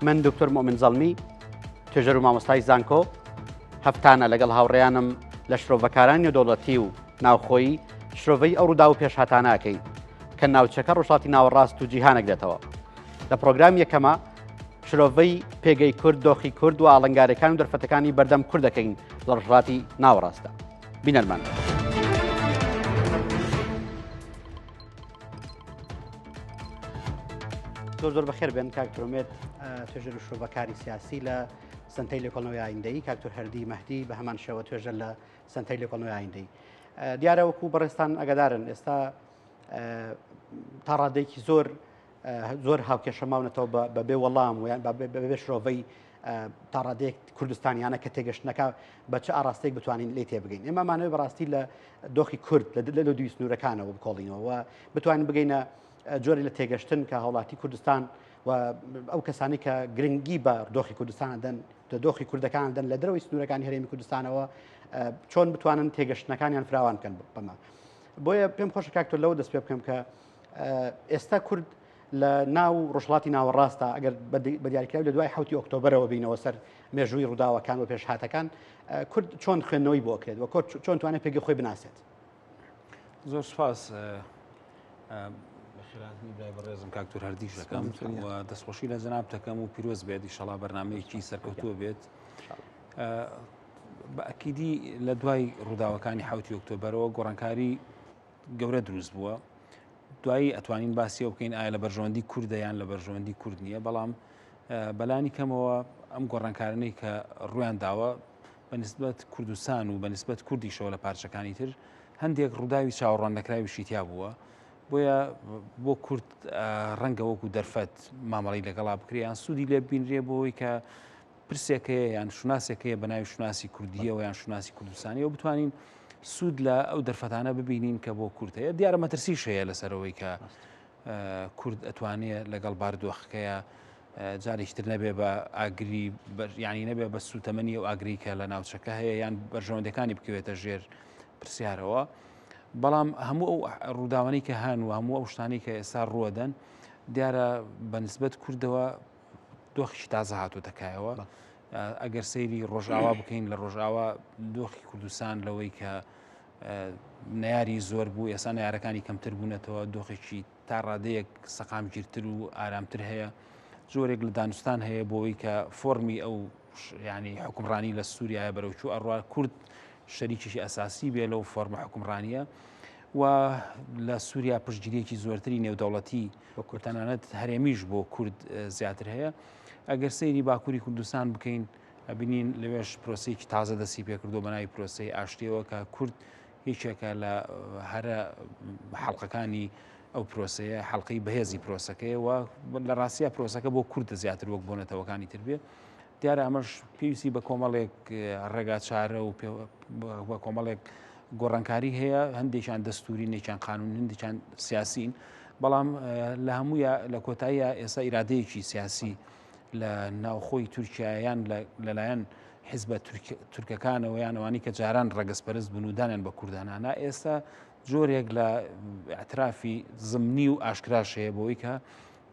من دکتۆر مؤمن زەڵمی توێژەر و مامۆستای زانکۆ هەفتانە لەگەڵ هاوڕێیانم لە شرۆڤەکارانی نێودەوڵەتی و ناوخۆیی شرۆڤەی ئەو ڕوودا و پێشهاتانەکەی کە ناوچەکە ڕۆژهەڵاتی ناوەڕاست و جیهانێک دێتەوە. لە پرۆگرام یەکەمە شرۆڤەی پێگەی کورد، دۆخی کورد و ئاڵنگارەکان و دەرفەتەکانی بەردەم کوردەکەین لە ڕۆژهەڵاتی ناوەڕاستدا. بینەرمان. زۆر بەخێر بێن کاکتۆمێت توێژەر و شرۆڤەکاری سیاسی لە سنتەی لێکۆڵنەوەی ئایندەی، کاکتۆر هەردی مەهدی بە هەمان شێوە توێژەر لە سنتەی لێکۆڵنەوەی ئایندەی. دیارە وەکو بەڕێستان ئەگەدارن ئێستا تا ڕادێکی زۆر هاوکێشە ماونەتەوە بەبێ وەڵام و بەبێ شرۆڤەی تا ڕادەیەک کوردستانیانە کە تێگەشتنەکە بە چه ئاراستەیەک بتوانین لێ تێبگەین. ئێمەمانەوەی بەڕاستی لە دۆخی کورد لە دوی سنوورەکانەوە بکۆڵینەوە و بتوانین بگەینە جۆری لە تێگەشتن کە هەوڵاتی کوردستان و ئەو کەسانی کە گرنگی بە دۆخی کوردستان دەن دۆخی کوردەکان دەن لە دەرەوەی سنوورەکانی هەرێمی کوردستانەوە چۆن بتوانن تێگەشتنەکانیان فراوان بکەن بەمە. بۆیە پێم خۆشە کاکتۆر لەوە دەست پێ بکەم کە ئێستا کورد لە ناو ڕۆژهەڵاتی ناوەڕاستە ئەگەر بە دیاریکراوی لە دوای 7 ئۆکتۆبرەوە بینەوە سەر مێژووی ڕووداوەکان و پێشهاتەکان کورد چۆن خوێندنەوەی بۆ کرێت و چۆن توانێت پێگەی خۆی بناسێت. زۆر سپاس بەخێراتنی برای بەڕێزم کاکتۆر هەردیش دەکەم و دەستخۆشی لە جەناب دەکەم و پیرۆز بێت ئینشەڵا بەرنامەیەکی سەرکەوتووە بێت. بە ئەکیدی لە دوای ڕووداوەکانی 7 ئۆکتۆبرەوە گۆڕانکاری گەورە دروست بووە. دوایی ئەتوانین باسی بکەین ئایا لە بەرژەوەندی کوردەیان لە بەرژەوەندی کورد نییە، بەڵام بەلانی کەمەوە ئەم گۆڕانکارانەی کە ڕویان داوە بەنسبەت کوردستان و بەنسبەت کوردیشەوە لە پارچەکانی تر هەندێک ڕووداوی چاوەڕوان نەکراویشی تیا بووە. بۆیە بۆ کورد ڕەنگە وەکو دەرفەت مامەڵی لەگەڵا بکریان سوودی لێ بینرێ بۆەوەی کە پرسێکەیە یان شوناسێکەیە بە ناوی شوناسی کوردیەوە یان شوناسی کوردستانی و بتوانین سوود لە ئەو دەرفەتانە ببینین کە بۆ کورد هەیە. دیارە مەترسیش هەیە لەسەرەوەی کە کورد ئەتوانێت لەگەڵ باردۆخەکەیە جارێکتر نەبێ بە ئاگری ینی نەبێ بە سوتەمەنی و ئاگری کە لە ناوچەکە هەیە یان بەرژەوەندەکانی بکەوێتە ژێر پرسیارەوە. بەڵام هەموو ئەو ڕووداوانەی کە هەن و هەموو ئەو شتانی کە ئێستا ڕوەدەن دیارە بەنسبەت کوردەوە دۆخی تازە هاتووەتەکایەوە. ئەگەر سەیری ڕۆژئاوا بکەین لە ڕۆژئاوا دۆخی کوردستان لەوەی کە نەیاری زۆر بوو ئێستا نەیارەکانی کەمتر بوونەتەوە دۆخێکی تا ڕادەیەک سەقامگیرتر و ئارامتر هەیە. زۆرێک لە دانوستان هەیە بۆەوەی کە فۆرمی ئەو ینی حکومڕانی لە سووریایە بەرەوچوو ئەڕوا کورد شەریکیشی ئەساسی بێ لەو فۆرمە حکومڕانیە و لە سووریا پشتگیریەکی زۆرتری نێودەوڵەتی تەنانەت هەرێمیش بۆ کورد زیاتر هەیە. ئەگەر سەیری باکووری کوردستان بکەین ئەبینین لەوێش پرۆسەیەکی تازە دەستی پێکردو بەناوی پرۆسەی ئاشتیەوە کە کورد هیچێکە لە هەرە حەڵقەکانی ئەو پرۆسەیە حەڵقەی بەهێزی پرۆسەکەی و لە ڕاستیە پرۆسەکە بۆ کوردە زیاتر وەک بۆ نەتەوەکانی تر بێ. دیارە ئەمەش پێویستی بە کۆمەڵێک ڕێگا چارە و بە کۆمەڵێک گۆڕانکاری هەیە، هەندێکیان دەستوری نێکیان قانون هەندێکیان سیاسین، بەڵام لە هەموویە لە کۆتاییە ئێستا ئیرادەیەکی سیاسی لە ناوخۆی تورکیایان لەلایەن حیزبە تورکەکانەوە یان ئەوانی کە جاران ڕەگەزپەرست بنوودانیان بە کوردانانە ئێستا جۆرێک لە ئەترافی زمنی و ئاشکراش هەیە بۆی کە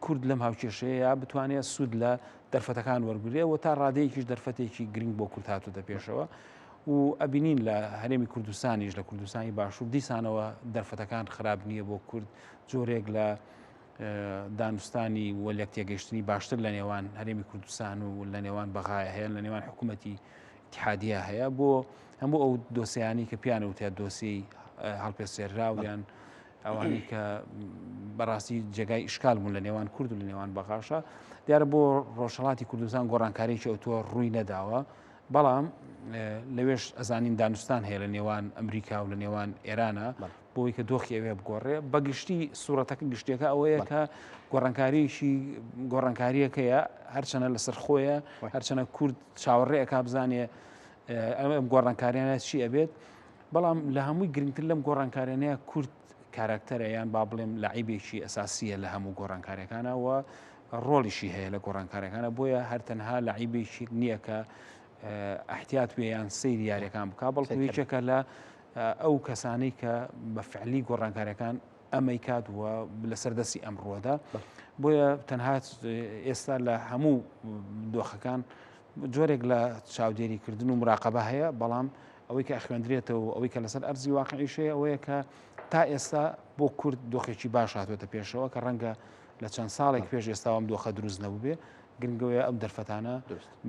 کورد لەم هاوکێشەیە بتوانێت سوود لە دەرفەتەکان وەرگێ و تا ڕادەیەکیش دەرفەتێکی گرنگ بۆ کورد هاتووەتە پێشەوە و ئەبینین لە هەرێمی کوردستانیش لە کوردستانی باشوور دیسانەوە دەرفەتەکان خراپ نییە بۆ کورد. جۆرێک لە دانوستانی و لەک تێگەیشتنی باشتر لە نێوان هەرێمی کوردستان و لە نێوان بەغایە هەیە لە نێوان حکوومەتی اتحادیە هەیە بۆ هەموو ئەو دۆسیانی کە پیانە وتە دۆسی هەڵپێسێراویان ئەوانی کە بەڕاستی جێگای ئیشکال بوون لە نێوان کورد و لە نێوان بەغاشە. دیارە بۆ ڕۆژهەڵاتی کوردستان گۆڕانکاریی ئەوتۆ ڕووی نەداوە، بەڵام لەوێش ئەزانین دانوستان هەیە لە نێوان ئەمریکا و لە نێوان ئێرانە بۆی کە دۆخی ئەوێ بگۆڕێ. بەگشتی سوورەتەکە گشتێکە ئەوەیە کە گۆڕانکاریەکەیە هەرچەنە لەسەر خۆیە هەرچەنە کورد چاوەڕێەکە بزانێ ئەم گۆڕانکاریانە چی ئەبێت، بەڵام لە هەمووی گرنگتر لەم گۆڕانکاریانەیە کورد کارکتەرە یان با بڵێم لەعیبێکی ئەساسیە لە هەموو گۆڕانکاریەکانەوە ڕۆڵیشی هەیە لە گۆڕانکاریەکانە. بۆیە هەرتەنها لەعیبێکی نییە کە احتیاط ویان سەیری یاریەکان بکە، بەڵکو یەکێکە لە ئەو کەسانەی کە بە فعلی گۆڕانکاریەکان ئەمەی کات وە لەسەردەستی ئەمڕۆدا. بۆیە تەنها ئێستا لە هەموو دۆخەکان جۆرێک لە چاودێریکردن و مراقەبە هەیە، بەڵام ئەوەی کە ئەخوێندرێتەوە ئەوەی کە لەسەر ئەرزی واقعیشەیە ئەوەیە کە تا ئێستا بۆ کورد دۆخێکی باش هاتوێتە پێشەوە کە ڕەنگە لە چەند ساڵێک پێش ئێستاوام دۆخە دروست نەبوو بێ. گرنگەوەیە ئەم دەرفەتانە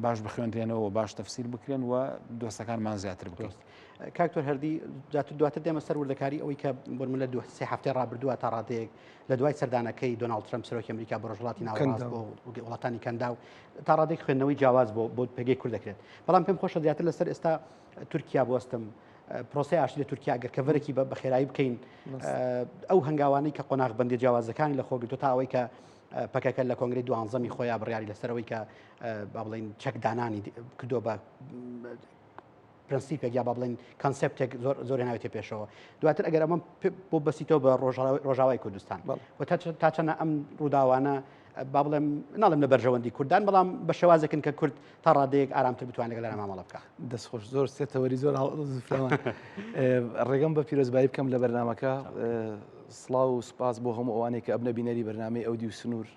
باش بخوێنرێنەوە باش تەفسیر بکرێن و دۆستەکانمان زیاتر بکەین. کاکتۆر هەردی دواتر دێمە سەر وردەکاری ئەوەی کە بۆ لە سێ هەفتەی ڕابردووە تا ڕادەیەک لە دوای سەردانەکەی دۆناڵد ترەمپ سەرۆکی ئەمریکا بۆ ڕۆژهەڵاتی ناوەڕاست بۆ وڵاتانی کەندا و تا ڕادێک خوێندنەوەی جیاواز بۆ پێگەی کورد دەکرێت. بەڵام پێم خۆشە زیاتر لەسەر ئێستا تورکیا بوەستم پرۆسی ئاشتی لە تورکیا ئەگەر کەڤەرێکی بە خێرایی بکەین ئەو هەنگاوانەی کە قۆناغبەندی جیاوازەکانی لە خۆگرتو تا ئەوەی کە پەکەکە لە کۆنگری دوانزەمی خۆیان بڕیاری لەسەرەوەی کە با بڵین چەکدانانی کردۆ بە پرەنسیپێک یا با بڵین کانسپتێک زۆر هێناوێتە پێشەوە. دواتر ئەگەر ئەمە بۆ بەسیتەوە بە ڕۆژاوای کوردستان تا چەنە ئەم ڕووداوانە با بڵێم ناڵم لە بەرژەوەندی کوردان، بەڵام بە شێوازێکن کە کورد تا ڕادەیەک ئارامتر بتوانێت لەگەڵ مامەڵە بکە. دەستخۆش زۆر سێتەوەری زۆر زفرەوە. ڕێگەم بە پیرۆزبایی بکەم لە بەرنامەکە. سڵاو و سپاس بۆ هەموو ئەوانەی کە ئەبنە بینەری بەرنامەی ئەودی و سنوور.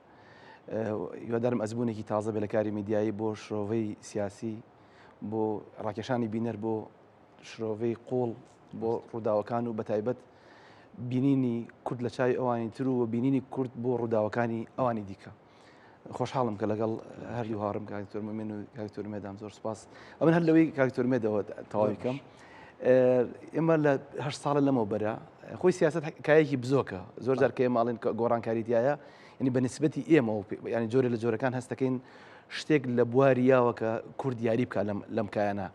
هیوادارم ئەزبوونێکی تازە بێ لە کاری میدیایی بۆ شرۆڤەی سیاسی، بۆ ڕاکێشانی بینەر، بۆ شرۆڤەی قوڵ، بۆ ڕووداوەکان و بەتایبەت بینینی کورد لە چای ئەوانی تر و بینینی کورد بۆ ڕووداوەکانی ئەوانی دیکە. خۆشحاڵم کە لەگەڵ هەردوو هاڕم کاکتۆر مومین و کاکتۆر مێدام زۆر سپاس. ئەمن هەر لەوەی کاکتۆر مێدەوە تەواوی بکەم. ئێمە لە 8 ساڵە لەمەوە بەرە خۆی سیاست کایەکی بزۆکە، زۆر جار کە ئێمەڵێن گۆڕانکاریتیایە، یعنی بە نسبەتی ئێمە و ینی جۆرە لە جۆرەکان هەستەکەین شتێک لە بواریاوە کە کورد یاری بکە لەم کایانە.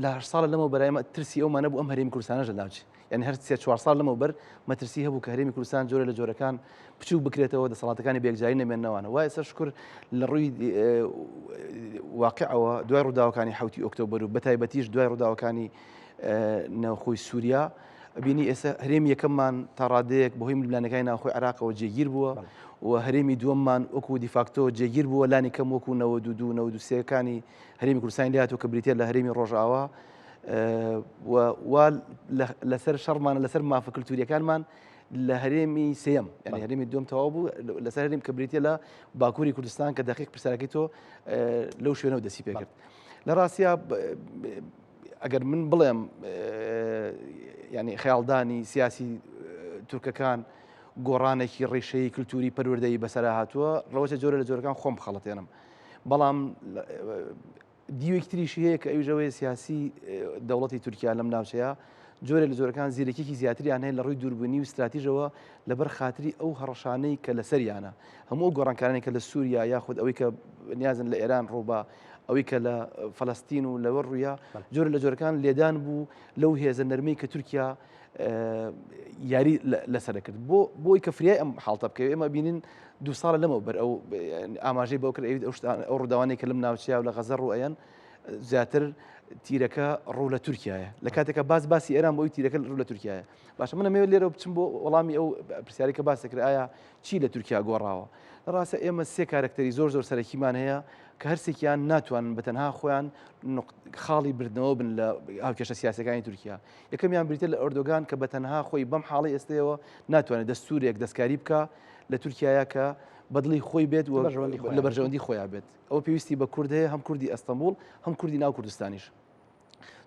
لە 8 ساڵە لەمەوە بەرە ئێمە ترسی ئەومانە بوو ئەم هەرێمی کوردستانەش لەناوچی، یعنی هەر 3-4 ساڵ لەمەوە بەر مەترسی هەبوو کە هەرێمی کوردستان جۆرە لە جۆرەکان بچوو بکرێتەوە، دەسەڵاتەکانی بێکجاری نەمێننەوەوانە. وایە سەر شکر لە ڕووی واقعەوە دوای ڕووداوەکانی 7 ئۆکتۆبەر و بەتایبەتیش دوای ڕووداوەکانی ناوخۆی سووریا بینی ئێستا هەرێمی یەکەممان تا ڕادەیەک بەهۆی ملیانەکانی ناوخۆی عێراقەوە جێگیر بووە و هەرێمی دووەممان وەکو دیفاکتۆ جێگیر بووە، لانی کەم وەکو 92-93ەکانی هەرێمی کوردستانی لاتەوە کە بریتە لە هەرێمی ڕۆژئاوا و لەسەر شەڕمان لەسەر مافە کللتوریەکانمان لە هەرێمی سێم، یعنی هەرێمی دوم تەواو بوو لەسەر هەرێم کە بریتە لە باکووری کوردستان کە دەقیق پرسیارەکەی تۆ لەو شوێنەوە دەسی پێ کرد. لە ڕاستیە ئەگەر من بڵێم ینی خەیاڵدانی سیاسی تورکەکان گۆڕانێکی ڕێشەی کللتوری پەروەردەی بەسەرا هاتووە، ڕەوەتە جۆرە لە جۆرەکان خۆم بخەڵەتێنم. بەڵام دیوێکی تریشی هەیە کە ئەوژەوەی سیاسی دەوڵەتی تورکیا لەم ناوچەیە جۆرە لە جۆرەکان زیرەکێکی زیاتریان هەیە لە ڕووی دووربوونی و استراتیژەوە لەبەر خاتری ئەو هەڕەشانەی کە لەسەریانە هەموو گۆڕانکارانی کە لە سووریا یاخود ئەوەی کە نیازن لە ئێران ڕووبا، ئەوەی کە لە فەلەستین و لەوە ڕوویە جۆرە لە جۆرەکان لێدان بوو لەو هێزە نەرمەی کە تورکیا یاری لەسەر کرد بۆی کە فریای ئەم حاڵتە بکەوێت. ئێمە بینین 2 ساڵە لەمەوە بەر ئەو ئاماژەی بەو کرد ئەو ڕووداوانەی کە لەم ناوچەیە و لە غەزە ڕوئەیەن زیاتر تیرەکە ڕوو لە تورکیایە، لە کاتێکە باسی ئێران بۆی تیرەکە ڕوو لە تورکیایە. باشە منە مێوە لێرە بچم بۆ وەڵامی ئەو پرسیاری کە باس کرد ئایا چی لە تورکیا گۆڕاوە. لە ڕاستە ئێمە 3 کارکتەری زۆر سەرەکیمان هەیە کە هەرسێکیان ناتوانن بەتەنها خۆیان خاڵی بردنەوە بن لە هاوکێشە سیاسەکانی تورکیا. یەکەمیان بریتە لە ئەردۆگان کە بەتەنها خۆی بەم حاڵی ئێستەوە ناتوانێت دەستورێک دەستکاری بکە لە تورکیایە کە بەدڵی خۆی بێت و لە بەرژەوەندی خۆیان بێت. ئەوە پێویستی بە کورد هەیە، هەم کوردی ئەستەمبول هەم کوردی ناو کوردستانیش.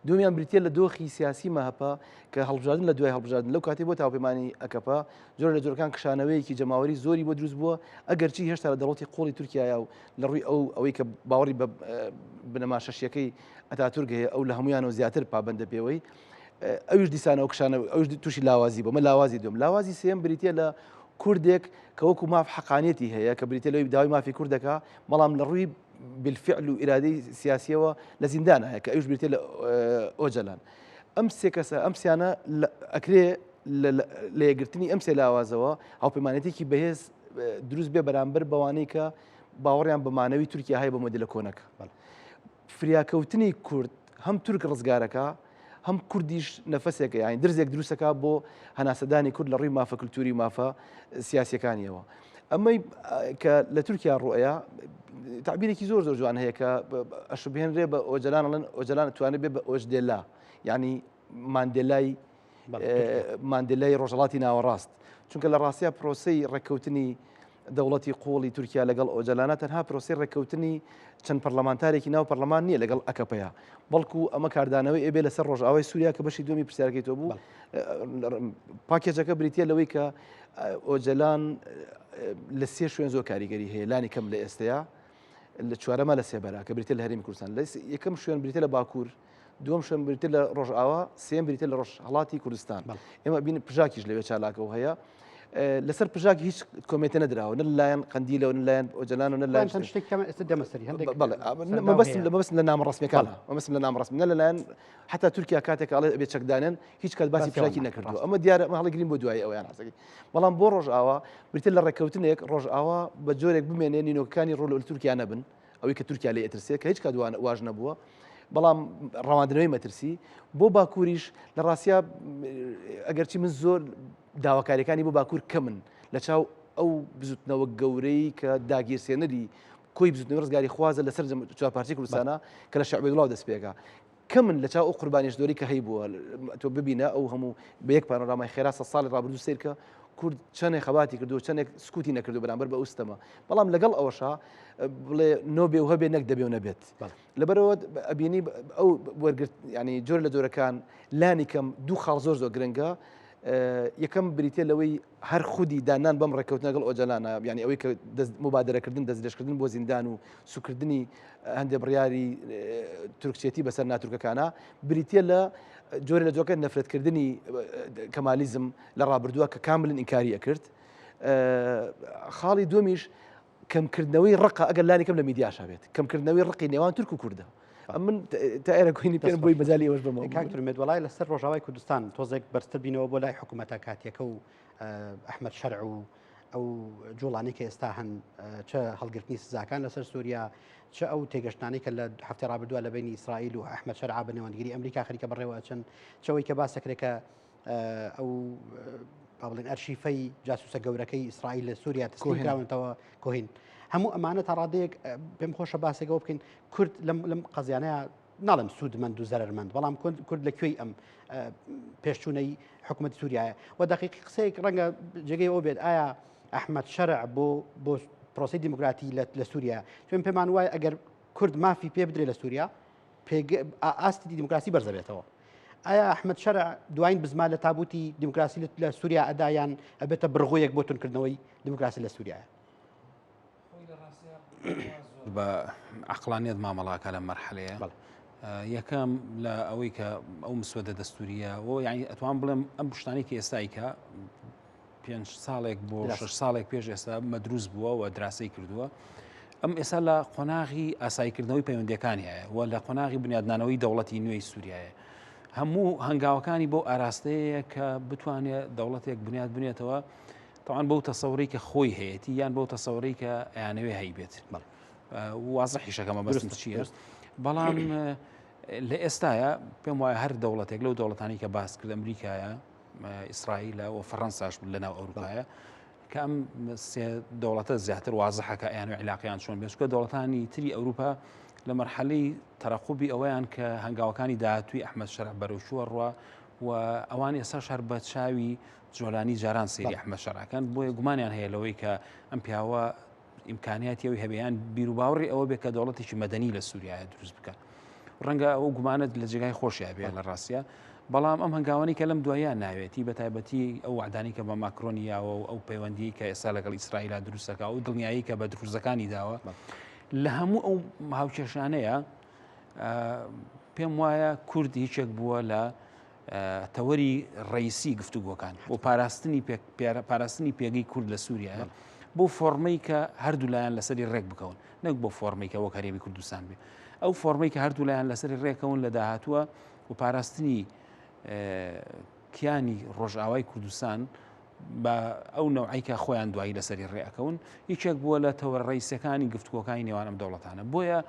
دومیان بریتە لە دۆخی سیاسی مەهەپە کە هەڵبژاردن لە دوای هەڵبژاردن لەو کاتی بۆ تاوپەیمانی ئەکەپە جۆر لە جۆرەکان کشانەوەیەکی جەماوەری زۆری بۆ دروست بووە، ئەگەرچی هێشتا لە دەوڵەتی قوڵی تورکیایە و لە ڕووی ئەوەی کە باوەڕی بە بنەما شەشیەکەی ئەتاتورک هەیە ئەو لە هەمویانەوە زیاتر پابەندە پێوەی ئەویش دیسانەوە کشانەوە ئەوش تووشی لاوازی بۆ مە لاوازی دوم. لاوازی سێم بریتە لە کوردێک کە وەکو ماف حەقانیەتی هەیە کە بریتە لەوەی داوای مافی کوردەکە، بەڵام لە ڕووی بالفعل و ئیرادەی سیاسیەوە لە زیندانە هەیە کە ئەوش بریتە لە ئۆجەلان. ئەم سێ کەسە ئەم سیانە ئەکرێ لە یەکگرتنی ئەم سێ لاوازەوە هاوپەیمانێتێکی بەهێز دروست بێ بەرامبەر بەوانەی کە باوەڕیان بە مانەوی تورکیا هەیە بە مۆدیلە کۆنەکە. فریاکەوتنی کورد هەم تورک ڕزگارەکە هەم کوردیش نەفەسێکە، یانی درزێک دروستەکە بۆ هەناسەدانی کورد لە ڕووی مافە کللتوری و مافە سیاسیەکانیەوە. ئەمەی کە لە تورکیا ڕوئەیە تعبیرێکی زۆر جوان هەیە کە ئەشبهێنرێ بە ئۆجەلان ئەڵێن ئۆجەلان توانێت بێ بە ئۆژدێلا، یعنی ماندێلای ماندلای ڕۆژهڵاتی ناوەڕاست چونکە لە ڕاستیا پرۆسی ڕێککەوتنی دەوڵەتی قوڵی تورکیا لەگەڵ ئۆجلانە تەنها پرۆسی ڕێککەوتنی چەند پەرلەمانتارێکی ناو پەرلەمان نییە لەگەڵ ئەکەپەیە بەڵکو ئەمە کاردانەوەی ئێبێ لەسەر ڕۆژئاوای سووریا کە بەشی دومی پرسیارەکەی تۆ بوو پاکێجەکە بریتە لەوەی کە ئۆجلان لە سێ شوێن زۆر کاریگەری هەیە لانی کەم لە ئێستەیە لە چوارەمە لە سێبەرە کە بریتە لە هەرێمی کوردستان یەکەم شوێن بریتە لە باکوور دوم شوێن بریتە لە ڕۆژئاوا سێم بریتە لە ڕۆژهەڵاتی کوردستان ئێمە بین پژاکیش لەوێ چالاکەەوە هەیە لەسەر پژاک هیچ کۆمێتە نەدراوە نە لایەن قەندیلە و نلایەن ئۆجلان و نلایەن مەبەست لە نامەڕاستمیەکان مەبەست لە نامەڕاستمی نە لەلایەن حتا تورکیا کاتێک ئەڵێ بێت چەکدانن هیچ کات باسی پژاکی نەکردووە ئەمە دیارە هەڵی گرین بۆ دوای ئەویان حسەکەی بەڵام بۆ ڕۆژئاوا بریتە لە ڕێککەوتنێک ڕۆژئاوا بە جۆرێک بمێنێ نینۆکەکانی ڕۆڵ لە تورکیا نەبن ئەوەی کە تورکیا لێ ئەترسێت کە هیچ کات واژ نەبووە بەڵام ڕەواندنەوەی مەترسی بۆ باکووریش لە ڕاستیا ئەگەرچی من زۆر داواکاریەکانی بۆ باکوور کەمن لە چاو ئەو بزوتنەوە گەورەی کە داگیرسێنەری کۆی بزوتنەوە ڕزگاری خوازە لەسەر چوارپارتی کوردستانە کە لە شەعبی وڵاو دەست پێکا کەمن لە چاو ئەو قوربانیەشدۆری کە هەیبووە تۆ ببینە ئەو هەموو بە یەک پانۆرامای خێرا سە ساڵی ڕابردوو سیر کە کورد چەندێک خەباتی کردو چەندێک سکوتی نەکردو بەرامبەر بە ئوستەمە بەڵام لەگەڵ ئەوەشا بڵێ نۆبێ و هەبێ نەک دەبێ و نەبێت لەبەرەوە ئەبینی ئەو وەرگرت ینی جۆر لە جۆرەکان لانی کەم دوو خاڵ زۆر زۆر گرنگە یەکەم بریتە لەوەی هەر خودی دانان بەم ڕێککەوتنە لەگەڵ ئۆجلانە ینی ئەوەی کە مبادرەکردن دەستلێشکردن بۆ زیندان و سوکردنی هەندێک بڕیاری تورکچێتی بەسەر ناتورکەکانە بریتە لە جۆرە لە جۆکە نەفرەتکردنی کەمالیزم لە ڕابردووە کە کاملن ئینکاری ئەکرد خاڵی دومیش کەمکردنەوەی ڕقە ئەگەر لانی کەم لە میدیاشا بێت کەمکردنەوەی ڕقی نێوان تورک و کووردە من تا ئێرە کوینی پێم بۆی بەجای ئەوەش بمەوە کاکتور مێدوەڵای لەسەر ڕۆژاوای کوردستان تۆزێک بەرزتر بینەوە بۆ لای حکوومەتە کاتیەکە و ئەحمەد شەرع و ئەو جوڵانی کە ئێستا هەن چه هەڵگرتنی سزاکان لەسەر سووریا چه ئەو تێگەشتانی کە لە هەفتەی ڕابردووە لە بینی ئیسرائیل و ئەحمەد شەرع بە نێوانگیری ئەمریکا خەریکە بەڕێوە چەند چەوەی کە باسەکرێت کە ئەو بڵێن ئەرشیفەی جاسوسە گەورەکەی ئیسرائیل لە سووریا تسلیمکراونەتەوە کۆهین هەموو ئەمانە تا ڕادەیەک پێم خۆشە باسێکەوە بکەین کورد لەم قەزیانەیە ناڵم سوودمەند و زەرمەند بەڵام کورد لەکوێی ئەم پێشچوونەی حکوومەتی سووریایە و دقیقی قسەیەک ڕەنگە جێگەی ئەوە بێت ئایا ئەحمەد شەرع بۆ پرۆسی دیموکراتی لە سووریا پێم پێمان وایە ئەگەر کورد مافی پێ بدرێت لە سووریا ئاستی دیموکراسی بەرزەبێتەوە ئایا ئەحمەد شەرع دوایین بزمان لە تابوتی دیموکراسی لە سووریا ئەدایان ئەبێتە بڕغۆیەک بۆ تونکردنەوەی دیموکراسی لە سووریایە بە عقلانیت مامەڵاکە لە مەرحەلەیە یەکەم لە ئەوەی کە ئەو مسودە دەستوریە و یعنی ئەتوان بڵێم ئەم پشتانی کە ئێستایکە 5 ساڵێک بۆ 6 ساڵێک پێش ئێستا مەدروست بووە و دراسی کردووە ئەم ئێستا لە قۆناغی ئاساییکردنەوەی پەیوەندیەکانی هەیە و لە قۆناغی بنیادنانەوەی دەوڵەتی نوێی سووریایە هەموو هەنگاوەکانی بۆ ئاراستەیە کە بتوانێت دەوڵەتێک بنیاد بنێتەوە طبعاً بەو تەسەوڕی کە خۆی هەیەی یان بەو تەسەوڕی کە ئەیانەوێ هەیبێت وازحی شەکەمە بەستم چییە بەڵام لە ئێستاە پێم وایە هەر دەوڵەتێک لەو دەوڵەتانی کە باس کرد ئەمریکایە ئیسرائیلە و فەڕەنساش لەناو ئەوروپایە کە ئەم سێ دەوڵەتە زیاتر وازحەکە ئەیانوێ علاقیان چۆن بێت چونکە دەوڵەتانی تری ئەوروپا لە مەرحەلەی تەرەقوبی ئەوەیان کە هەنگاوەکانی داهاتووی ئەحمەد شەرع بەرەوشووە ڕوا و ئەوان ئێستا شەر بە چاوی جۆلانی جاران سێری ئەحمەد شەرعەکان بۆیە گومانیان هەیە لەوەی کە ئەم پیاوە ئیمکانیاتی ئەوی هەبیان بیرروباوڕی ئەوە بێت کە دەوڵەتێکی مەدەنی لە سووریایە دروست بکە ڕەنگە ئەو گومانت لە جێگای خۆشیە بێت لە ڕاستیە بەڵام ئەم هەنگاوانی کە لەم دوایان ناوێتی بە تایبەتی ئەو وعدانی کە بە ماکرۆنیاوە و ئەو پەیوەندی کە ئێستا لەگەڵ ئیسرائیللا دروستەکە و دڵنیایی کە بە دروستەکانی داوە لە هەموو ئەو هاوکێشانەیە پێم وایە کورد هیچێک بووە لە تەوەری ڕئیسی گفتوگۆکان بۆ پاراستنی پێگەی کورد لە سووریایە بۆ فۆرمەی کە هەردوو لایەن لەسەری ڕێک بکەون نەک بۆ فۆرمەی کە وەک هەرێمی کوردستان بێ ئەو فۆرمەی کە هەردوو لایەن لەسەری ڕێکەون لە داهاتووە و پاراستنی کیانی ڕۆژئاوای کوردستان بە ئەو نەوعیکە خۆیان دوایی لەسەری ڕێەکەون هیچێک بووە لە تەوەر ڕئیسەکانی گفتوگۆکانی نێوان ئەم دەوڵەتانە بۆیە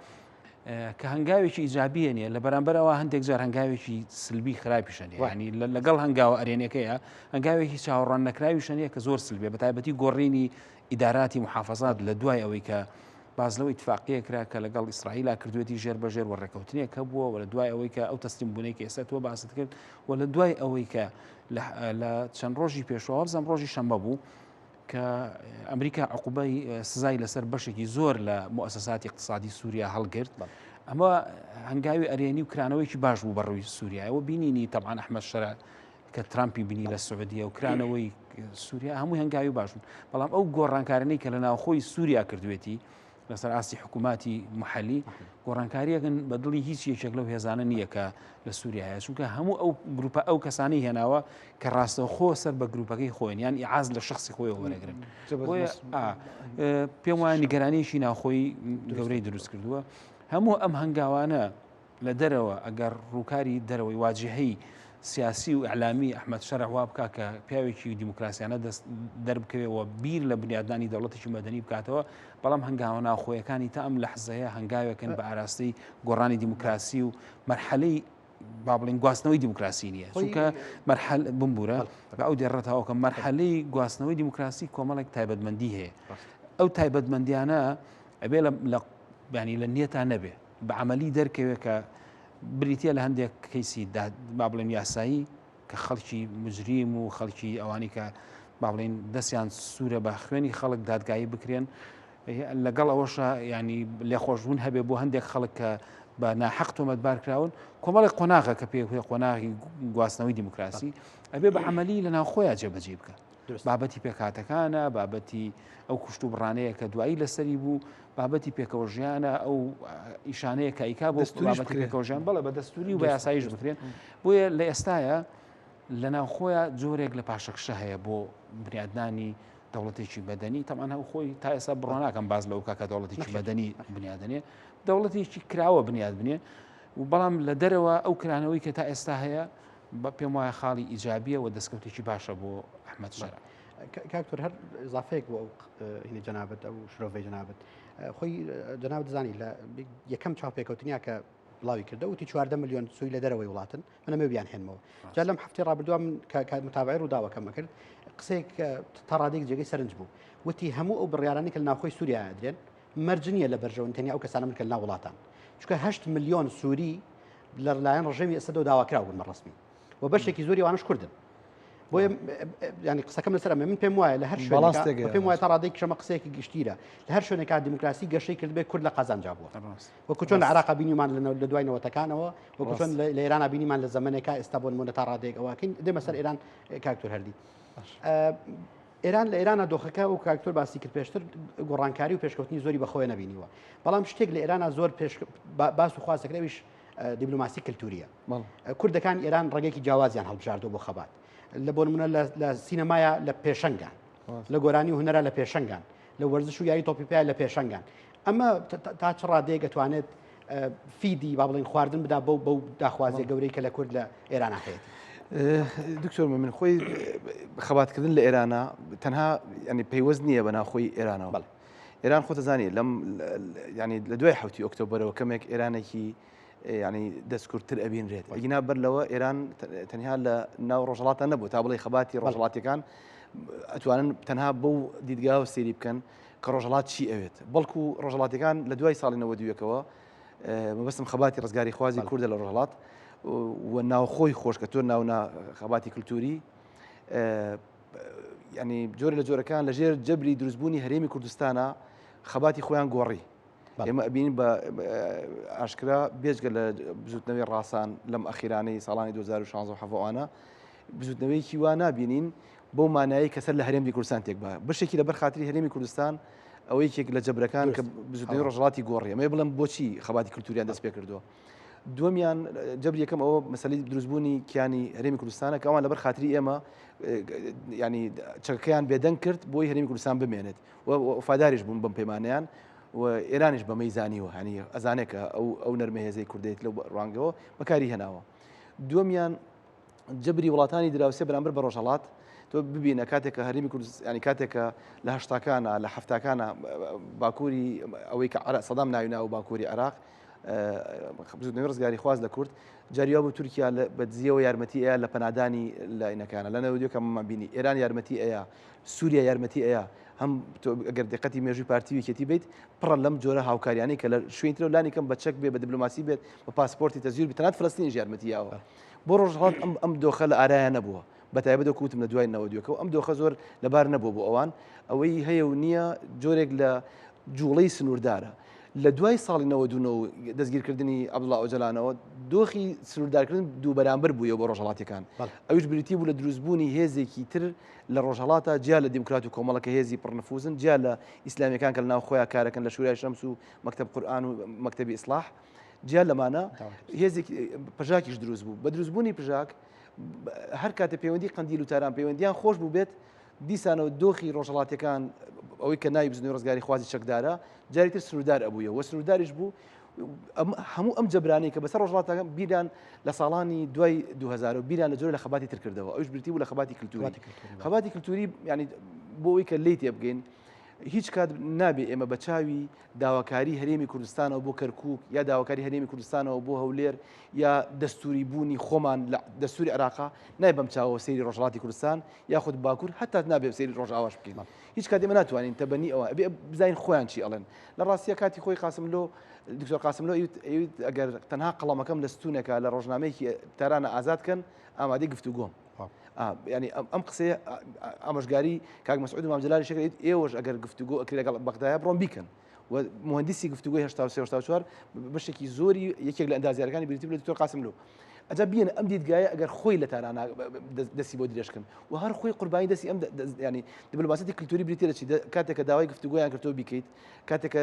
کە هەنگاوێکی ئیجابیە نیە لە بەرامبەرەوە هەندێک جار هەنگاوێکی سلبی خراپیشەنێ ینی لەگەڵ هەنگاوە ئەرێنەکەیە هەنگاوێکی چاوەڕوان نەکراویشەنەیە کە زۆر سلبێ بە تایبەتی گۆڕینی ئیداراتی محافەزات لە دوای ئەوەی کە بازلەوە اتفاقیە کرا کە لەگەڵ ئیسرائیل کردوێتی ژێر بەژێر وەڕێکەوتنێک هەبووە و لە دوای ئەوەی کە ئەو تەستیم بوونەی کە ئێستا تۆ باست کرد و لە دوای ئەوەی کە لە چەند ڕۆژی پێشەوە بزەم ڕۆژی شەمبە بوو کە ئەمریکا عقوبەی سزای لەسەر بەشێکی زۆر لە مؤسساتی اقتصادی سووریا هەڵگرت ئەمە هەنگاوی ئەرێنی و کرانەوەیکی باش بوو بەڕووی سووریایەوە بینینی تەبعاان ئەحمەد شەرع کە ترامپی بینی لە سعودیە و کرانەوەی سووریا هەمووی هەنگاوی باشون بەڵام ئەو گۆڕانکارانەی کە لە ناوخۆی سووریا کردوێتی لەسەر ئاستی حکووماتی محلی گۆڕانکاریەکەن بە دڵی هیچ یەکێک لەو هێزانە نییە کە لە سووریایە چونکە هەموو ئەو گروپە ئەو کەسانی هێناوە کە ڕاستەوخۆ سەر بە گروپەکەی خۆیان یان ئیعاز لە شخصی خۆیەوە وەرەگرن پێم وایە نیگەرانیشی ناوخۆی گەورەی دروست کردووە هەموو ئەم هەنگاوانە لە دەرەوە ئەگەر ڕووکاری دەرەوەی واجهەی سیاسی و ئەعلامی ئەحمەد شەرع وا بکە کە پیاوێکی دیموکراسیانە دەربکەوێەوە بیر لە بنیادانی دەوڵەتێکی مەدەنی بکاتەوە بەڵام هەنگاوە ناوخۆیەکانی تا ئەم لەحزەیە هەنگاوێکن بە ئاراستەی گۆڕانی دیموکراسی و مەرحەلەی با بڵین گواستنەوەی دیموکراسی نییە چونکە بمبورە بە ئەو دێڕێتەوە کە مەرحەلەی گواستنەوەی دیموکراسی کۆمەڵێک تایبەتمەندی هەیە ئەو تایبەتمەندیانە ئەبێ ینی لە نیەتان نەبێ بە عملی دەرکەوێت کە بریتە لە هەندێک کەیسی با بڵێن یاسایی کە خەڵکی مجریم و خەڵکی ئەوانی کە با بڵێن دەستیان سوورە بە خوێنی خەڵک دادگایی بکرێن لەگەڵ ئەوەشە ینی لێخۆشبوون هەبێ بۆ هەندێک خەڵک کە بە ناحەق تۆمەتبارکراون کۆمەڵێک قۆناغە کە پێ قۆناغی گواستنەوەی دیموکراسی ئەبێ بە عملی لە ناوخۆیان جێبەجێ بکە بابەتی پێکاتەکانە بابەتی ئەو کوشت و بڕانەیە کە دوایی لەسەری بوو بابەتی پێکەوە ژیانە ئەو ئیشانەیە کە ئیکا بۆ پێکەوەژیان بەڵێ بە دەستوری و بە یاساییش بکرێن بۆیە لە ئێستاە لە ناوخۆیان جۆرێک لە پاشەکشە هەیە بۆ بنیادنانی دەوڵەتێکی بەدەنی تەمان هەو خۆی تا ئێستا بڕۆناکەم باز لەو کاکە دەوڵەتێکی بەدەنی بنیادنێ دەوڵەتێکی کراوە بنیاد بنێ و بەڵام لە دەرەوە ئەو کرانەوەی کە تا ئێستا هەیە بە پێم وایە خاڵی ئیجابیە و دەستکەوتێکی باشە بۆ ئەحمەد شەرع کاکتۆر هەر ئضافەیەک بۆ ئەو جەنابەت ئەو شرۆڤەی جەنابەت خۆی جەنابەت دەزانی لە یەکەم چاوپێکەوتنیا کە بڵاوی کردە وتی 14 ملیۆن سوی لە دەرەوەی وڵاتن منەمە بیان هێنمەوە جا لەم هەفتەی ڕابردووە من کە متابعی ڕووداوەکەمە کرد قسەیەک تا ڕادێک جێگەی سەرنج بوو وتی هەموو ئەو بڕیارانی کە لە ناوخۆی سووریا ئەدرێن مەرجنیە لە بەرژەوە تەنیا ئەو کەسانە من کە لە ناو وڵاتان چونکە 8 ملیۆن سووری لەلایەن ڕژێمی ئێستا داواکراو بوون ڕسمی و بەشێکی زۆری وانش کوردن بۆیە ینی قسەکەم لەسەر من پێم وایە لە هەر شوێنێک پێم وایە تا ڕادێک شەمە قسەیەکی گشتیرە لە هەر شوێنێکا دیموکراسی گەشەی کرد بێ کورد لە قازانجا بووە وەکو چۆن لە عێراق بینیمان لە دوای نەوەتەکانەوە وەکو چۆن لە ئێران بینیمان لە زەمانێکا ئێستا بۆ نمونە تا ڕادێک ئەوەکەین دێمە سەر ئێران کاکتۆر هەردی ئێران لە ئێرانە دۆخەکە و کاکتۆر باسی کرد پێشتر گۆڕانکاری و پێشکەوتنی زۆری بەخۆی نەبینیوە بەڵام شتێک لە ئێرانە زۆر باس و خوازەکرێویش دیبلۆماسی کلتوریە کوردەکان ئێران ڕێگەیەکی جیاوازیان هەڵبژاردۆ بۆ خەبات لە بۆ نمونە لە سینەمایە لە پێشەنگان لە گۆرانی و هونەرە لە پێشەنگان لە وەرزش و یاری تۆپیپای لە پێشەنگان ئەمە تا چ ڕادەیە دەتوانێت فیدی با بڵین خواردن بدا بەو داخوازیە گەورەی کە لە کورد لە ئێرانە هەیە دکتۆر من خۆی خەباتکردن لە ئێرانە تەنها ینی پەیوەست نییە بە ناوخۆی ئێرانەوە ئێران خۆتە زانانی لەم ینی لە دوای حوتی ئۆکتۆبەرەوە کەمێک ئێرانێکی ینی دەستکورتتر ئەبینرێت ئەگینا بەر لەوە ئێران تەنها لە ناو ڕۆژهڵاتە نەبوو تا بڵێ خەباتی ڕۆژهڵاتیەکان ئەتوانن تەنها بەو دیدگاوە سێری بکەن کە ڕۆژهڵات چی ئەوێت بەڵکو ڕۆژهڵاتیەکان لە دوای ساڵی 92ەوە مەبەستم خەباتی ڕزگاری خوازی کوردە لە ڕۆژهڵات و ناوخۆی خۆشکەتۆر ناونا خەباتی کللتوری ینی جۆرە لە جۆرەکان لەژێر جەبری دروستبوونی هەرێمی کوردستانە خەباتی خۆیان گۆڕی ئێمە ئەبینین بە ئاشکرا بێژگە لە بزوتنەوەی ڕاستان لەم ئەخیرانەی ساڵانی 2016 حەوانە بزوتنەوەیکی وا نابینین بۆ مانایی کەسەر لە هەرێمی کوردستان تێک بە بەشێکی لەبەر خاتری هەرێمی کوردستان ئەوەی کێک لە جەبرەکان کە بزوتنەوەی ڕۆژهڵاتی گۆڕی ئەمە بڵم بۆچی خەباتی کللتوریان دەست پێ کردووە دووەمیان جەبر یەکەم ئەوە مەسەلەی دروستبوونی کیانی هەرێمی کوردستانە کە ئەوان لەبەر خاتری ئێمە ینی چەکەکەیان بێدەنگ کرد بۆی هەرێمی کوردستان بمێنێت و وفاداریش بوون بەم پەیمانیان و ئێرانیش بەمەی زانیوە هەنی ئەزانێکە ئەو نەرمە هێزەی کوردێت لەو ڕوانگەوە بەکاری هێناوە دووەمیان جەبری وڵاتانی دراوسێ بەرامبەر بە ڕۆژهەڵات تۆ ببینە کاتێکە هەرێمی کوردستان ینی کاتێکە لە هەشتاکانە لە هەفتاکانە باکووری ئەوەی کە سەدام ناوینا و باکووری عێراق بزودنەوەی ڕزگاری خواز لە کورد جاریا بوو تورکیا بە دزیەوە یارمەتی ئەیە لە پەنادانی لاینەکانە لە نەودیۆکەمەمان بینی ئێران یارمەتی ئەیە سووریا یارمەتی ئەیە هەم ئەگەر دقەتی مێژووی پارتیویکێتی بیت پڕە لەم جۆرە هاوکاریانی کە لە شوێنترە و لانی کەم بە چەک بێ بە دیبلۆماسی بێت بە پاسپۆرتی تەزویر بتەنات فلەستینیش یارمەتیەوە بۆ ڕۆژهەڵات ئەم دۆخە لە ئارایە نەبووە بەتایبەت کووتم لە دوای نەوەدیۆکەوە ئەم دۆخە زۆر لەبار نەبوو بۆ ئەوان ئەوەی هەیە و نییە جۆرێک لە جوڵەی سنووردارە لە دوای ساڵی 92 دەستگیرکردنی عەبدوڵڵا ئۆجەلانەوە دۆخی سنووردارکردن دوو بەرامبەر بووە بۆ ڕۆژهەڵاتەکان ئەویش بریتی بوو لە دروستبوونی هێزێکی تر لە ڕۆژهەڵاتە جیا لە دیموکرات و کۆمەڵەکە هێزی پڕنەفوزن جیا لە ئیسلامیەکان کە لە ناو خۆیان کارەکەن لە شوورای شەمس و مەکتەب قورئان و مەکتەبی ئیسلاح جیا لەمانە هێزێک پژاکیش دروست بوو بە دروستبوونی پژاک هەر کاتێ پەیوەندی قەندیل و تاران پەیوەندیان خۆش بوو بێت دیسانەوە دۆخی ڕۆژهەڵاتەکان ئەوەی کە ناوی بزنەوەی ڕزگاری خوازی چەکدارە جاریتر سنووردار ئەبوویەوە سنوورداریش بوو هەموو ئەم جەبرانی کە بەسەر ڕۆژهەڵاتەکان بیران لە ساڵانی دوای 2000 بیران لە جۆرە لە خەباتی تر کردەوە ئەوش بریتی بوو لە خەباتی کللتوری خەباتی کللتوری ینی بۆ ئەوەی کە لی تێبگەین هیچ کات نابێ ئێمە بە چاوی داواکاری هەرێمی کوردستانەوە بۆ کەرکووک یا داواکاری هەرێمی کوردستانەوە بۆ هەولێر یا دەستوری بوونی خۆمان لە دەستوری عێراقا نای بەم چاوە سەیری ڕۆژهەڵاتی کوردستان یاخود باکوور هەتا نابێ سەیری ڕۆژئاواش بکەین هیچ کات ئێمە ناتوانین تەبەنی ئەوە ئەبێ بزانین خۆیان چی ئەڵێن لە ڕاستیە کاتی خۆی قاسملۆ دکتۆر قاسملۆ ئەویت ئەگەر تەنها قەڵەمەکەم لە ستونێکە لە ڕۆژنامەیەکی تارانە ئازادکەن ئامادەی گفتوگۆم ینی ئەم قسەیە ئامۆژگاری کاک مەسعود مام جەلالی شەکر ئێوەش ئەگەر گفتوگۆ ئەکرێ لەگەڵ بەغدایە بڕۆن بیکەن و مهندسی گفتوگۆی 1984 بەشێکی زۆری یەکێک لە ئەندازیارەکانی بریتی لە دکتۆر قاسملۆ ئەجا بینە ئەم دیدگایە ئەگەر خۆی لە تارانە دەستی بۆ درێژکن و هەر خۆی قوربانی دەستی ئەم ینی دیبلۆماسی کللتوری بریتە لە چی کاتێککە داوای گفتوگۆیان کردەوە بیکەیت کاتێککە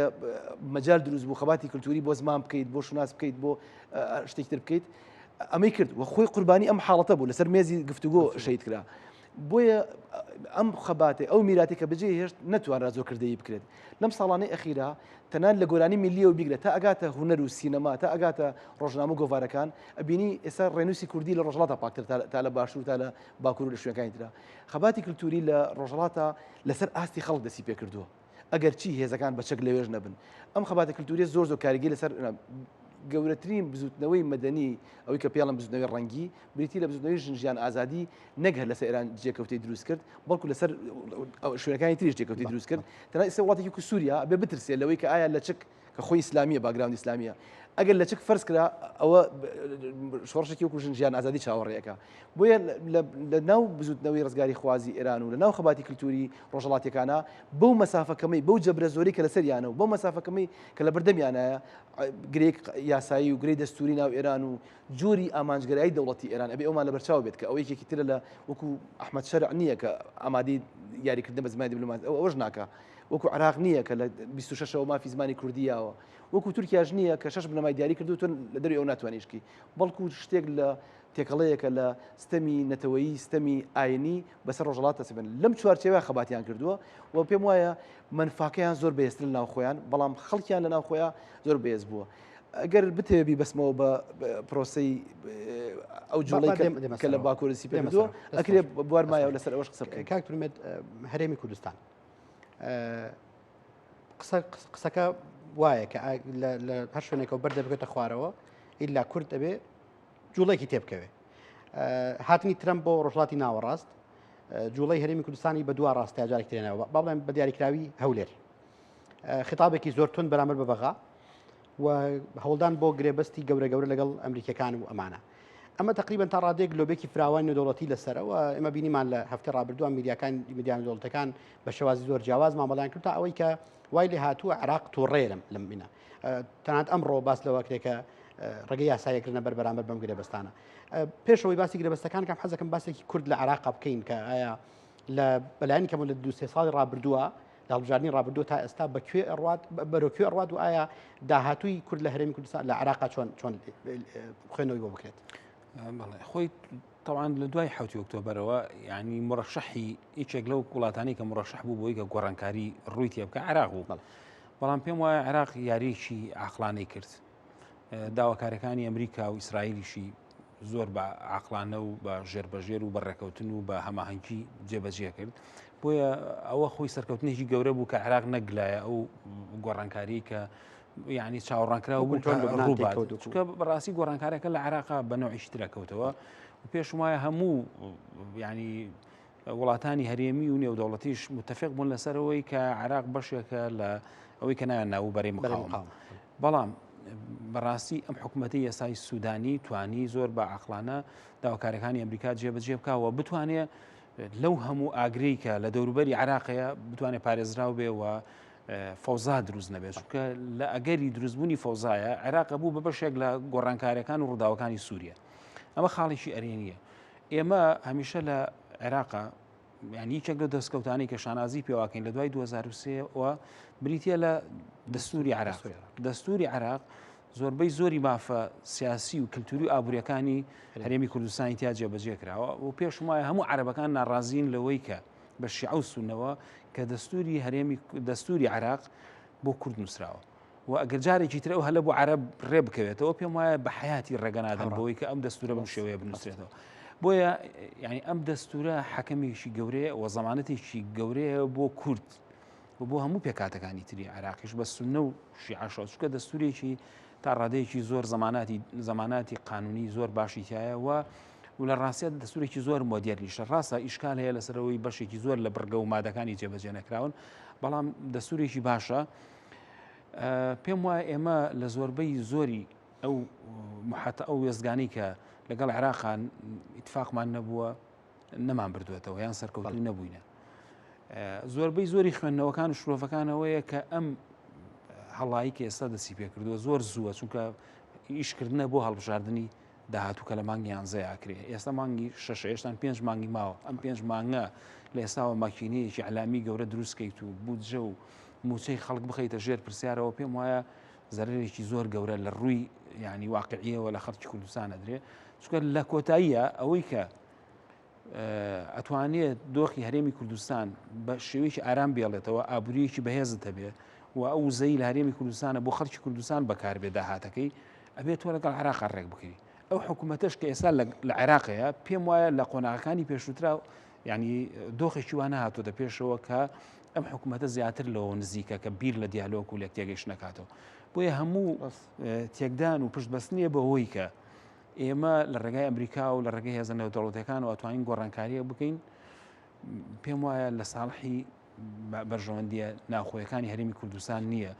مەجال دروست بوو خەباتی کللتوری بۆ زمان بکەیت بۆ شوناس بکەیت بۆ شتێکی تر بکەیت ئەمەی کرد و خۆی قوربانی ئەم حاڵەتە بوو لەسەر مێزی گفتوگۆ شەید کرا بۆیە ئەم خەباتێ ئەو میراتی کە بەجێ هێشت نەتوانرا زۆرکردەیی بکرێت لەم ساڵانەی ئەخیرا تەنان لە گۆرانی میلیەوە بیگرێت تا ئەگاتە هونەر و سینەما تا ئەگاتە ڕۆژنامە و گۆڤارەکان ئەبینی ئێستا ڕێنووسی کوردی لە ڕۆژهەڵاتە پاکتر تا لە باشوور تا لە باکوور و لە شوێنەکانی ترا خەباتی کللتوری لە ڕۆژهەڵاتە لەسەر ئاستی خەڵک دەستی پێ کردووە ئەگەر چی هێزەکان بەچەک لەوێژ نەبن ئەم خەباتی کللتوری زۆر کاریگەری لەسەر گەورەترین بزوتنەوەی مەدەنی ئەوەی کە پێڵم بزوتنەوەی ڕەنگی بریتی لە بزوتنەوەی ژیان ئازادی نەگەر لەسەر ئێران جێکەوتەی دروست کرد بەڵکو لەسەر شوێنەکانی تریش جێکەوتەی دروست کرد تەنها ئێستا وڵاتێکی کو سووریا بێ بترسێت لەوەی کە ئایا لە چک کە خۆی ئیسلامیە باگراوند ئیسلامیە ئەگەر لە چک فەرز کرا ئەوە شۆڕشێکی وەکو ژیان ئازادی چاوەڕێیەکە بۆیە لە ناو بزوتنەوەی ڕزگاری خوازی ئێران و لە ناو خەباتی کللتوری ڕۆژهەڵاتیەکانە بەو مەسافەکەمەی بەو جەبرە زۆری کە لەسەریانە و بەو مەسافەکەمەی کە لە بەردەمیانایە گرێک یاسایی و گرەی دەستوری ناو ئێران و جۆری ئامانجگەرایی دەوڵەتی ئێران ئەبێ ئەومان لە بەرچاو بێت کە ئەوەی یەکێکی ترە لە وەکو ئەحمەد شەرع نییە کە ئامادەی یاریکردن بە زمانی دیبلۆماسی ئەوەش ناکە وەکو عێراق نییە کە لە 26ەوە مافی زمانی کوردیاوە وەکو تورکیاش نییە کە 6 بنەمای دیاری کردو تۆ لە دەروی ئەو ناتوانیشکی بەڵکو شتێک لە تێکەڵەیەکە لە ستەمی نەتەوەیی ستەمی ئاینی بەسەر ڕۆژهەڵات دەسەبن لەم چوارچێوە خەباتیان کردووە و پێم وایە منفاکەیان زۆر بەهێزتر لە ناو خۆیان بەڵام خەڵکیان لە ناو خۆیان زۆر بەهێز بووە ئەگەر بتێبی بەسمەوە بە پرۆسەی ئەو جوڵەی کە لە باکوورسی پێ بدووە ئەکرێ بوارمایە لەسەر ئەوەش قسە بکەین کاک فرمێت هەرێمی کوردستان قسەکە وایە کە لە هەر شوێنێکەوە بەردە بکەێتە خوارەوە ئیلا کورد ئەبێ جوڵێکی تێبکەوێ هاتنی ترەمپ بۆ ڕۆژڵاتی ناوەڕاست جوڵەی هەرێمی کوردستانی بە دووە ڕاستیا جارێک تێنەوە باڵێن بە دیاریکراوی هەولێر خطابێکی زۆر تون بەرامبەر بە بەغا و هەوڵدان بۆ گرێبەستی گەورە لەگەڵ ئەمریکەکان و ئەمانە ئەمە تقریبا تا ڕادێک گلۆبێکی فراوانی نێودەوڵەتی لەسەرەوە ئێمە بینیمان لە هەفتەی ڕابردووە میدیان دەوڵەتەکان بە شێوازی زۆر جیاواز مامەڵیان کرد تا ئەوەی کە وای لێ هاتووە عێراق تووڕێ لەم بینە تەنانەت ئەمڕۆ باس لەوەکرێکە ڕێگەی یاساییەکردنە بەرامبەر بەم گرێبەستانە پێشەوەی باسی گرێبەستەکان کەم حەزەکەم باسێکی کورد لە عێراق بکەین کە ئایا لە بەلایەنی کەم لە 2-3 ساڵی ڕابردووە لە هەڵبژاردننی ڕابردووە تا ئێستا بەکوێ ئەڕوات بەرەکوێ ئەڕوات و ئایا داهاتووی کورد لە هەرێمی کوردستان لە عێراق چۆن خوێنەوەی بۆ بکرێت خۆی طبعا لە دوای 7 ئۆکتۆبرەوە ینی مڕەشەحی هیچێک لەو وڵاتانی کە مڕەشەح بوو بۆی کە گۆڕانکاری ڕووی تێ بکە عێراق بوو بەڵام پێم وایە عێراق یاریکی عاقلانەی کرد داواکاریەکانی ئەمریکا و ئیسرائیلیشی زۆر بە عاقلانە و بە ژێربەژێر و بەڕێکەوتن و بە هەماهەنگی جێبەجێ کرد بۆیە ئەوە خۆی سەرکەوتنێکی گەورە بوو کە عێراق نەگلایە ئەو گۆڕانکاری کە ینی چاوەڕانکراوە بوو ڕووبات چونکە بەڕاستی گۆڕانکارەکە لە عێراقا بە نەوعی ترە کەوتەوە و پێشم وایە هەموو ینی وڵاتانی هەرێمی و نێودەوڵەتیش متفق بوون لەسەرەوەی کە عێراق بەشێکە لە ئەوەی کە نایان ناوبەری مقاومە بەڵام بەڕاستی ئەم حکوومەتی یاسای سوودانی توانی زۆر بە عەقڵانە داواکاریەکانی ئەمریکا جێبەجێ بکەوە بتوانێت لەو هەموو ئاگرەی کە لە دەوروبەری عێراقەیە بتوانێت پارێزراو بێ و فەوزا دروست نەبێت چونکە لە ئەگەری دروستبوونی فەوزایە عێراق بوو بە بەشێک لە گۆڕانکاریەکان و ڕووداوەکانی سووریا ئەمە خاڵێکی ئەرێنیە ئێمە هەمیشە لە عێراقا ینی یەکێک لە دەستکەوتانی کە شانازی پێواکەین لە دوای 2023ەوە بریتە لە دەستوری عێراق دەستوری عێراق زۆربەی زۆری مافە سیاسی و کللتوری و ئابوووریەکانی هەرێمی کوردستانی تیا جێبەجێ کراوە و پێشم وایە هەموو عەرەبەکان ناڕازین لەوەی کە بە شیعە و سونەوە کە دەستوری هەرێمی دەستوری عێراق بۆ کورد نووسراوە و ئەگەر جارێکی ترە و هەلە بۆ عەرەب ڕێ بکەوێتەوە پێم وایە بە حیاتی ڕێگەنادەن بەوەی کە ئەم دەستورە بەم شێوەیە بنووسرێتەوە بۆیە ینی ئەم دەستورە حەکەمێکی گەورەیە و زەمانەتێکی گەورەیە بۆ کورد و بۆ هەموو پێکاتەکانی تری عێراقیش بە سونە و شیعەشەوە چونکە دەستورێکی تا ڕادەیەکی زۆر زەماناتی قانونی زۆر باشی تایە و لە ڕاستیات دەستورێکی زۆر مۆدێرنیشە ڕاستە ئیشکال هەیە لەسەرەوەی بەشێکی زۆر لە بڕگە و مادەکانی جێبەجێ نەکراون بەڵام دەستورێکی باشە پێم وایە ئێمە لە زۆربەی زۆری ئەو محەتە ئەو وێزگانی کە لەگەڵ عێراقان ئیتفاقمان نەبووە نەمان بردوێتەوە یان سەرکەوتوو نەبووینە زۆربەی زۆری خوێندنەوەکان و شرۆڤەکانەوەیە کە ئەم هەڵایی کە ئێستا دەسی پێکردووە زۆر زووە چونکە ئیشکردنە بۆ هەڵبژاردننی داهاتوو کە لە مانگی یانزەیە ئاکرێ ئێستا مانگی شەش هێشتان 5 مانگی ماوە ئەم 5 مانگە لە ئێستاوە ماکینەیەکی عەلامی گەورە دروستکەیت و بودجە و موچەی خەڵک بخەیتە ژێر پرسیارەوە پێم وایە زەرێکی زۆر گەورە لە ڕووی ینی واقعیەوە لە خەڵکی کوردستان ئەدرێ چونکە لە کۆتاییە ئەوەی کە ئەتوانێت دۆخی هەرێمی کوردستان بە شێوەیەکی ئارام بێڵێتەوە ئابوووریەکی بەهێزت هەبێ و ئەو زەی لە هەرێمی کوردستانە بۆ خەڵکی کوردستان بەکاربێ داهاتەکەی ئەبێت تۆ لەگەڵ عێراق ڕێک بکەی ئەو حکوومەتەش کە ئێستا لە عێراقەیە پێم وایە لە قۆناغەکانی پێشووترا ینی دۆخێکی وانە هاتوۆتە پێشەوە کە ئەم حکوومەتە زیاتر لەوە نزیکە کە بیر لە دیالۆگ و لە تێگەیشت نکاتەوە بۆیە هەموو تێکدان و پشتبەستنیە بەهۆی کە ئێمە لە ڕێگای ئەمریکا و لە ڕێگەی هێزە نێودەوڵەتەکان و ئەتوانین گۆڕانکاریە بکەین پێم وایە لە ساڵحی بەرژەوەندیە ناوخۆیەکانی هەرێمی کوردستان نییە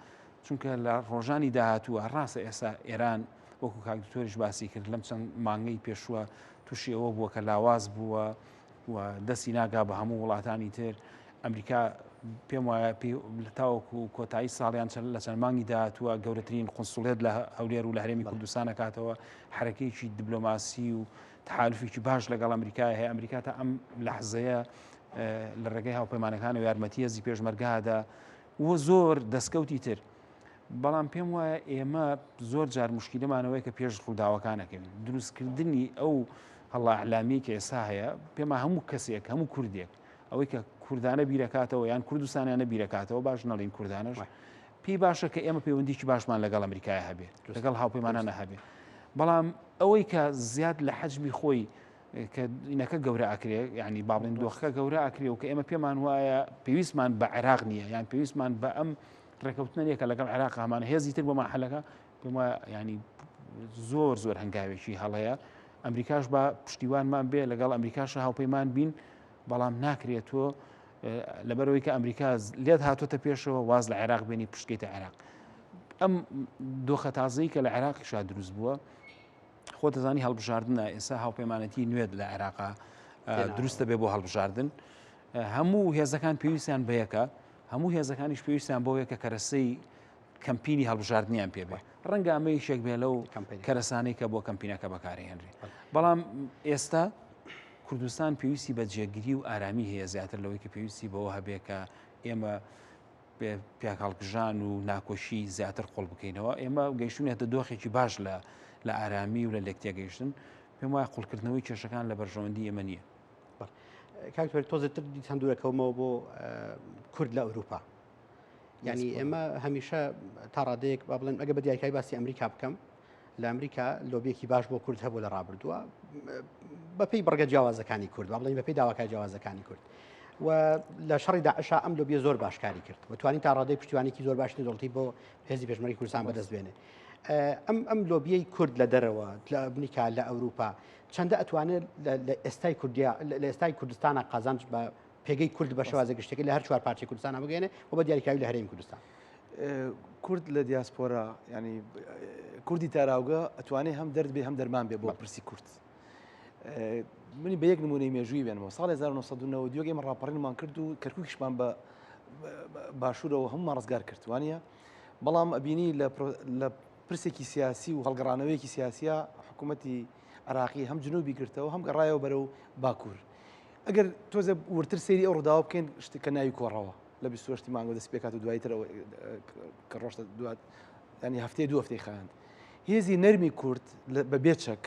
چونکە لە ڕۆژانی داهاتووە ڕاستە ئێستا ئێران وەکو کاکتۆریش باسی کرد لەم چەند مانگەی پێشووە تووشی ئەوە بووە کە لاواز بووە و دەستی ناگا بە هەموو وڵاتانی تر ئەمریکا پێم وایە تاوەکو کۆتایی ساڵیان لە چەند مانگی داهاتووە گەورەترین قونسوڵێت لە هەولێر و لە هەرێمی کوردستان کاتەوە حرەکەیەکی دیبلۆماسی و تحالفێکی باش لەگەڵ ئەمریکای هەیە ئەمریکا تا ئەم لەحزەیە لە ڕێگەی هاوپەیمانەکان و یارمەتیەزی پێشمەرگادا وە زۆر دەستکەوتی تر بەڵام پێم وایە ئێمە زۆر جار مشکلەمانەوەی کە پێش ڕووداوەکانەکەین دروستکردنی ئەو هەڵا علامی کە ئێستا هەیە پێمە هەموو کەسێک هەموو کوردێک ئەوەی کە کوردانە بیرەکاتەوە یان کوردستانیانە بیرەکاتەوە باش نەڵین کوردانەش پێی باشە کە ئێمە پەیوەندیکی باشمان لەگەڵ ئەمریکای هەبێ لەگەڵ هاوپەیمانانە هەبێ بەڵام ئەوەی کە زیاد لە حەجمی خۆی کە ئینەکە گەورە ئاکرێ ینی باڵین دۆخەکە گەورە ئاکرێ و کە ئێمە پێمان وایە پێویستمان بە عێراق نییە یان پێویستمان بە ئەم ڕێکەوتنەیەکە لەگەڵ عێراق هەمانە هێزی تر بۆ ماحەلەکە پێم وایە ینی زۆر هەنگاوێکی هەڵەیە ئەمریکاش بە پشتیوانمان بێ لەگەڵ ئەمریکاشە هاوپەیمان بین بەڵام ناکرێتەوە لەبەرەوەی کە ئەمریکا لێت هاتوۆتە پێشەوە واز لە عێراق بێنی پشتکەیتە عێراق ئەم دۆخە تازەی کە لە عێراقیشا دروست بووە خۆ دەزانی هەڵبژاردنە ئێستا هاوپەیمانەتی نوێت لە عێراقا دروستە بێ بۆ هەڵبژاردن هەموو هێزەکان پێویستیان بەیەکە هەموو هێزەکانیش پێویستیان بۆ یەکە کەرەسەی کەمپینی هەڵبژاردنیان پێبێ ڕەنگە ئەمەی شێک بێ لەو کەرەسانەی کە بۆ کەمپینەکە بەکارهێنرێ بەڵام ئێستا کوردستان پێویستی بە جێگیری و ئارامی هەیە زیاتر لەوەی کە پێویستی بەوە هەبێ کە ئێمە پیاکەڵبژان و ناکۆشی زیاتر قوڵ بکەینەوە ئێمە گەیشتونێتە دۆخێکی باش لە ئارامی و لە لێکتێگەیشتن پێم وایە قوڵکردنەوەی کێشەکان لە بەرژەوەندی ئێمە نییە کاکتۆر تۆزتر دیسان دوورەکەومەوە بۆ کورد لە ئەوروپا ینی ئێمە هەمیشە تا ڕادەیەک با بڵێن ئەگە بە دیارکای باسی ئەمریکا بکەم لە ئەمریکا لۆبیەکی باش بۆ کورد هەبوو لە ڕابردووە بەپێی بڕگە جیاوازەکانی کورد با بڵێن بەپێی داواکای جیاوازەکانی کورد و لە شەڕی داعشا ئەم لۆبیە زۆر باشکاری کرد و توانین تا ڕادەی پشتیوانێکی زۆر باشی دەوڵەتی بۆ هێزی پێشمەرگی کوردستان بەدەستبێنێ. ئەم لۆبیەی کورد لە دەرەوە لە ئەمریکا لە ئەوروپا چەندە ئەتوانێت لە ئێستای کوردیا لە ئێستای کوردستانە قازانج بە پێگەی کورد بە شێوازە گشتەکەی لە هەر چوار پارچەی کوردستانە بگەێنێ و بە دیاریکراوی لە هەرێمی کوردستان. کورد لە دیاسپۆرا ینی کوردی تاراوگە ئەتوانێت هەم دەرد بێ هەم دەرمان بێ بۆ پرسی کورد. منی بە یەک نمونەی مێژووی بێنەوە ساڵی 1992 من ڕاپەڕینمان کرد و کەرکووکیشمان بە باشوورەوە هەمومان ڕزگار کردوانە، بەڵام ئەبینی لە پرسێکی سیاسی و هەڵگەڕانەوەیەکی سیاسیە حکوومەتی عراقی هەم جنوبی گرتەوە هەم گەڕایەوە بەرەو باکوور. ئەگەر تۆزە ورتر سێری ئەو ڕداوە بکەین شتکە ناوی کۆڕەوە لە 28 مانگۆ دەست پێکات و دواییترەوە کە ڕۆژتە دوات ینی هەفتەی دو هەفتەی خایاند. هێزی نەرمی کورد بە بێچەک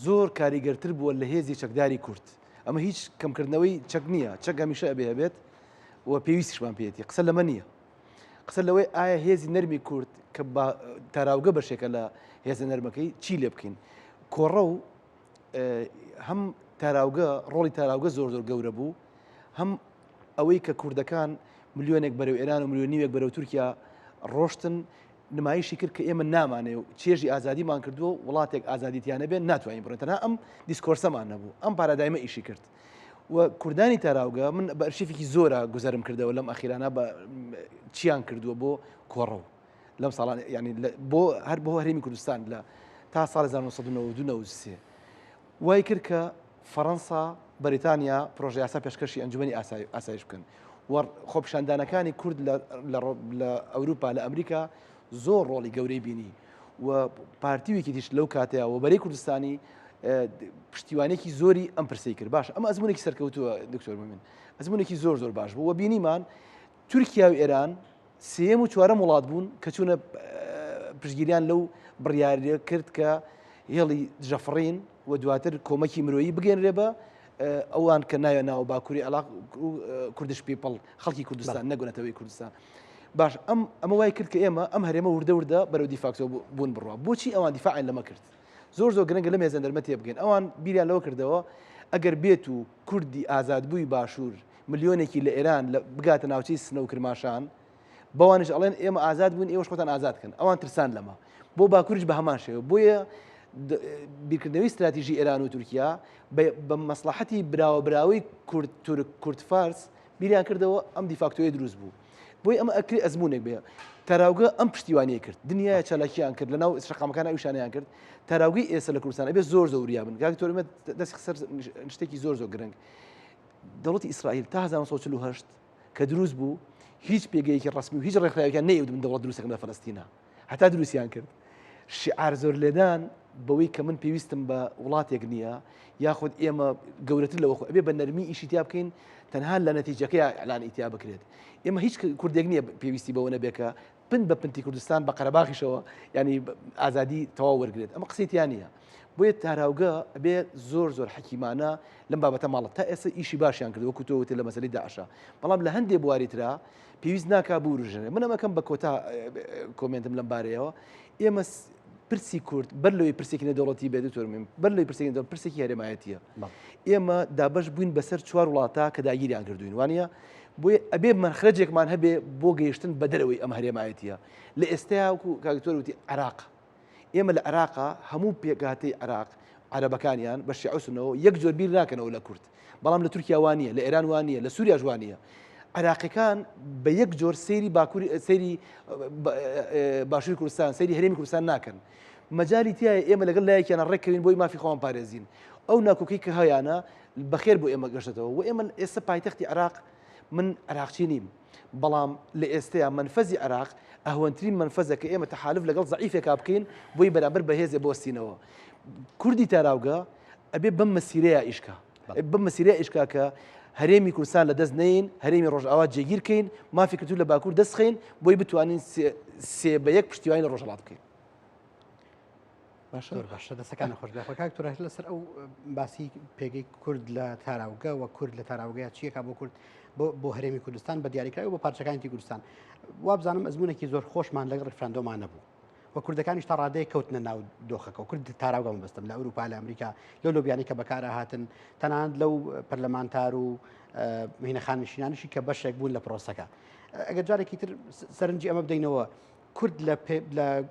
زۆر کاریگەرتر بووە لە هێزی چەکداری کورد. ئەمە هیچ کەمکردنەوەی چەک نییە، چەک هەمیشە ئەبێ هەبێت و پێویستیشمان پێێتی. قسە لەمە نییە، قسە لەوەی ئایا هێزی نەرمی کورد کە تاراوگە بەشێکە لە هێزە نەرمەکەی چی لێ بکەین. کۆڕە و هەم تاراوگە ڕۆڵی تاراوگە زۆر زۆر گەورە بوو، هەم ئەوەی کە کوردەکان ملیۆنێک بەرەو ئێران و ملیۆنیوێک بەرەو تورکیا ڕۆشتن نمایشی کرد کە ئێمە نامانێ و چێژی ئازادیمان کردووە وڵاتێک ئازادیتیانە بێن ناتوانین بڕێن تەنها ئەم دیسکۆرسەمان نەبوو، ئەم پارادایمە ئیشی کرد. و کوردانی تاراوگە من بە ئەرشیفێکی زۆرە گوزەرم کردەوە لەم ئەخیرانە بە چیان کردووە بۆ کۆڕە و لەم ساڵان ینی بۆ هەر بۆ هەرێمی کوردستان لە تا ساڵی 1992 وای کرد کە فەڕەنسا بەریتانیا پرۆژه یاسا پێشکەشی ئەنجومەنی ئاسایش بکەن و خۆپیشاندانەکانی کورد لە ئەوروپا لە ئەمریکا زۆر ڕۆڵی گەورەی بینی و پارتیوێکی دیش لەو کاتەیە و بەرەی کوردستانی پشتیوانێکی زۆری ئەم پرسەی کرد. باش ئەمە ئەزمونێکی سەرکەوتووە دکتۆر مومین، ئەزمونێکی زۆر زۆر باش بوو و بینیمان تورکیا و ئێران سێم و چوارەم وڵات بوون کە چوونە پشتگیریان لەو بڕیاریە کرد کە هێڵی جەفڕین و دواتر کۆمەکی مرۆیی بگەێنرێ بە ئەوان کە نایە ناو باکووری عێلاق کوردش پیپڵ خەڵکی کوردستان نەگونەتەوەی کوردستان. باش ئەمە وای کرد کە ئێمە ئەم هەرێمە وردە وردە بەرەو دیفاکتۆ بوون بڕوە. بۆچی ئەوان دیفاعیان لەمە کرد؟ زۆر زۆر گرنگە لە مێزە دەرمەتێ بگەین. ئەوان بیریان لەوە کردەوە ئەگەر بێت و کوردی ئازادبووی باشوور ملیۆنێکی لە ئێران بگاتە ناوچەی سنە و کرماشان بەوانش ئەڵێن ئێمە ئازاد بوون ئێوەش خۆتان ئازادکەن. ئەوان ترسان لەمە بۆ باکووریش بە هەمان شێوە. بۆیە بیرکردنەوەی استراتیژی ئێران و تورکیا بە مەسلحەتی براوەبراوی کورد فارس بیریان کردەوە ئەم دیفاکتۆیە دروست بوو. بۆی ئەمە ئەکری ئەزمونێک بێ تاراوگە ئەم پشتیوانیە کرد، دنیای چالاکییان کرد لەناو شەقامەکان ئەویشانیان کرد. تاراوگەی ئێستا لە کوردستان ئەبێ زۆر زۆریا بن. گاکتۆرمە دەست سەر شتێکی زۆر زۆر گرنگ. دەوڵەتی ئیسرائیل تا 1948 کە دروست بوو هیچ پێگەیەکی ڕسمی و هیچ ڕێکخراوێکیان نەیەوت دەوڵەت دروستەکەم لە فەلەستینە، هەتا دروستیان کرد. شعار زۆر لێدان بەوەی کە من پێویستم بە وڵاتێک نییە یاخود ئێمە گەورەتر لەوە ئەبێ بە نەرمی ئیشی تیا بکەین تەنها لە نەتیجەکەی ئەعلان ئیتیا بکرێت. ئێمە هیچ کوردێک نییە پێویستی بەوە نەبێکە پن بە پنتی کوردستان بە قەرەباخیشەوە ینی ئازادی تەواو وەرگێت. ئەمە قسەیتیان نییە. بۆیە تاراوگە ئەبێ زۆر زۆر حەکیمانە لەم بابەتە ماڵەت تا ئێستا ئیشی باشیان کرد وەکو تۆوتێ لە مەسەلەی داعشە، بەڵام لە هەندێک بواریترا پێویست ناکا بوروژێنێ. من ئەمەکەم بە کۆتا کۆمنتم لەم بارەیەوە ئێمە پرسی کورد بەر لەوەی پرسێکی نەدەوڵەتی بێت دکتۆرمیم بەر لەوەی پرسێکی هەرێمایەتیە ئێمە دابەش بووین بەسەر چوار وڵاتە کە داگیریان کردوین وانە بۆیە ئەبێ مەخرەجێکمان هەبێ بۆ گەیشتن بە دەرەوەی ئەم هەرێمایەتیە. لە ئێستایا وەکو کاکتۆر وتی عێراق، ئێمە لە عێراقا هەموو پێکهاتەی عێراق عەرەبەکانیان بە شیعە و سونەوە یەک جۆر بیر ناکەنەوە لە کورد، بەڵام لە تورکیا وانە، لە ئێران وانە، لە سووریا جوانە. عراقیەکان بە یەک جۆر سەیری باکووری سەیری باشووری کوردستان سەیری هەرێمی کوردستان ناکەن. مەجای تایە ئێمە لەگەڵ لایەکیانە ڕێککەوین بۆی مافی خۆمان پارێزین. ئەو ناکۆکەی کە هەیەە بەخێر بۆ ئێمە گەشتەوە و ئێمە ئێستا پایتەختی عێراق من عراقچی نیم، بەڵام لە ئێستەیە منفەزی عێراق ئەهوەنترین منفەزە کە ئێمە تەحالف لەگەڵ زەعیفێکا بکەین بۆی بەرامبەر بەهێزێ بۆستینەوە. کوردی تاراوگە ئەبێ بەم مەسیرەیە ئیشکا بەم مەسیرەیە ئیشکا کە هەرێمی کوردستان لە دەست نین، هەرێمی ڕۆژئاوا جێگیرکەین، مافی کردو لە باکوور دەستخین بۆی بتوانین سێ بە یەک پشتیوانی لە ڕۆژهەڵات بکەین. باشە دەستەکان خۆشگاخۆ کاکتۆر لەسەر ئەو باسی پێگەی کورد لە تاراوگە و کورد لە تاراوگەیە چیەکە بۆ کورد بۆ هەرێمی کوردستان بە دیاریکراوی بۆ پارچەکانی کوردستان وابزانم ئەزمونێکی زۆر خۆشمان لەگەڵ ڕفراندۆمان نەبوو و بە کوردەکانیش تا ڕادەیە کەوتنە ناو دۆخەکە و کورد تاراوگەم بەستم لە ئەوروپا لە ئەمریکا لەو لۆبیانی کە بەکارە هاتن تەنانەت لەو پەرلەمانتار و مهینەخانشینانشی کە بەشێک بوون لە پرۆسەکە. ئەگەر جارێکی تر سەرنجی ئەمە بدەینەوە کورد لە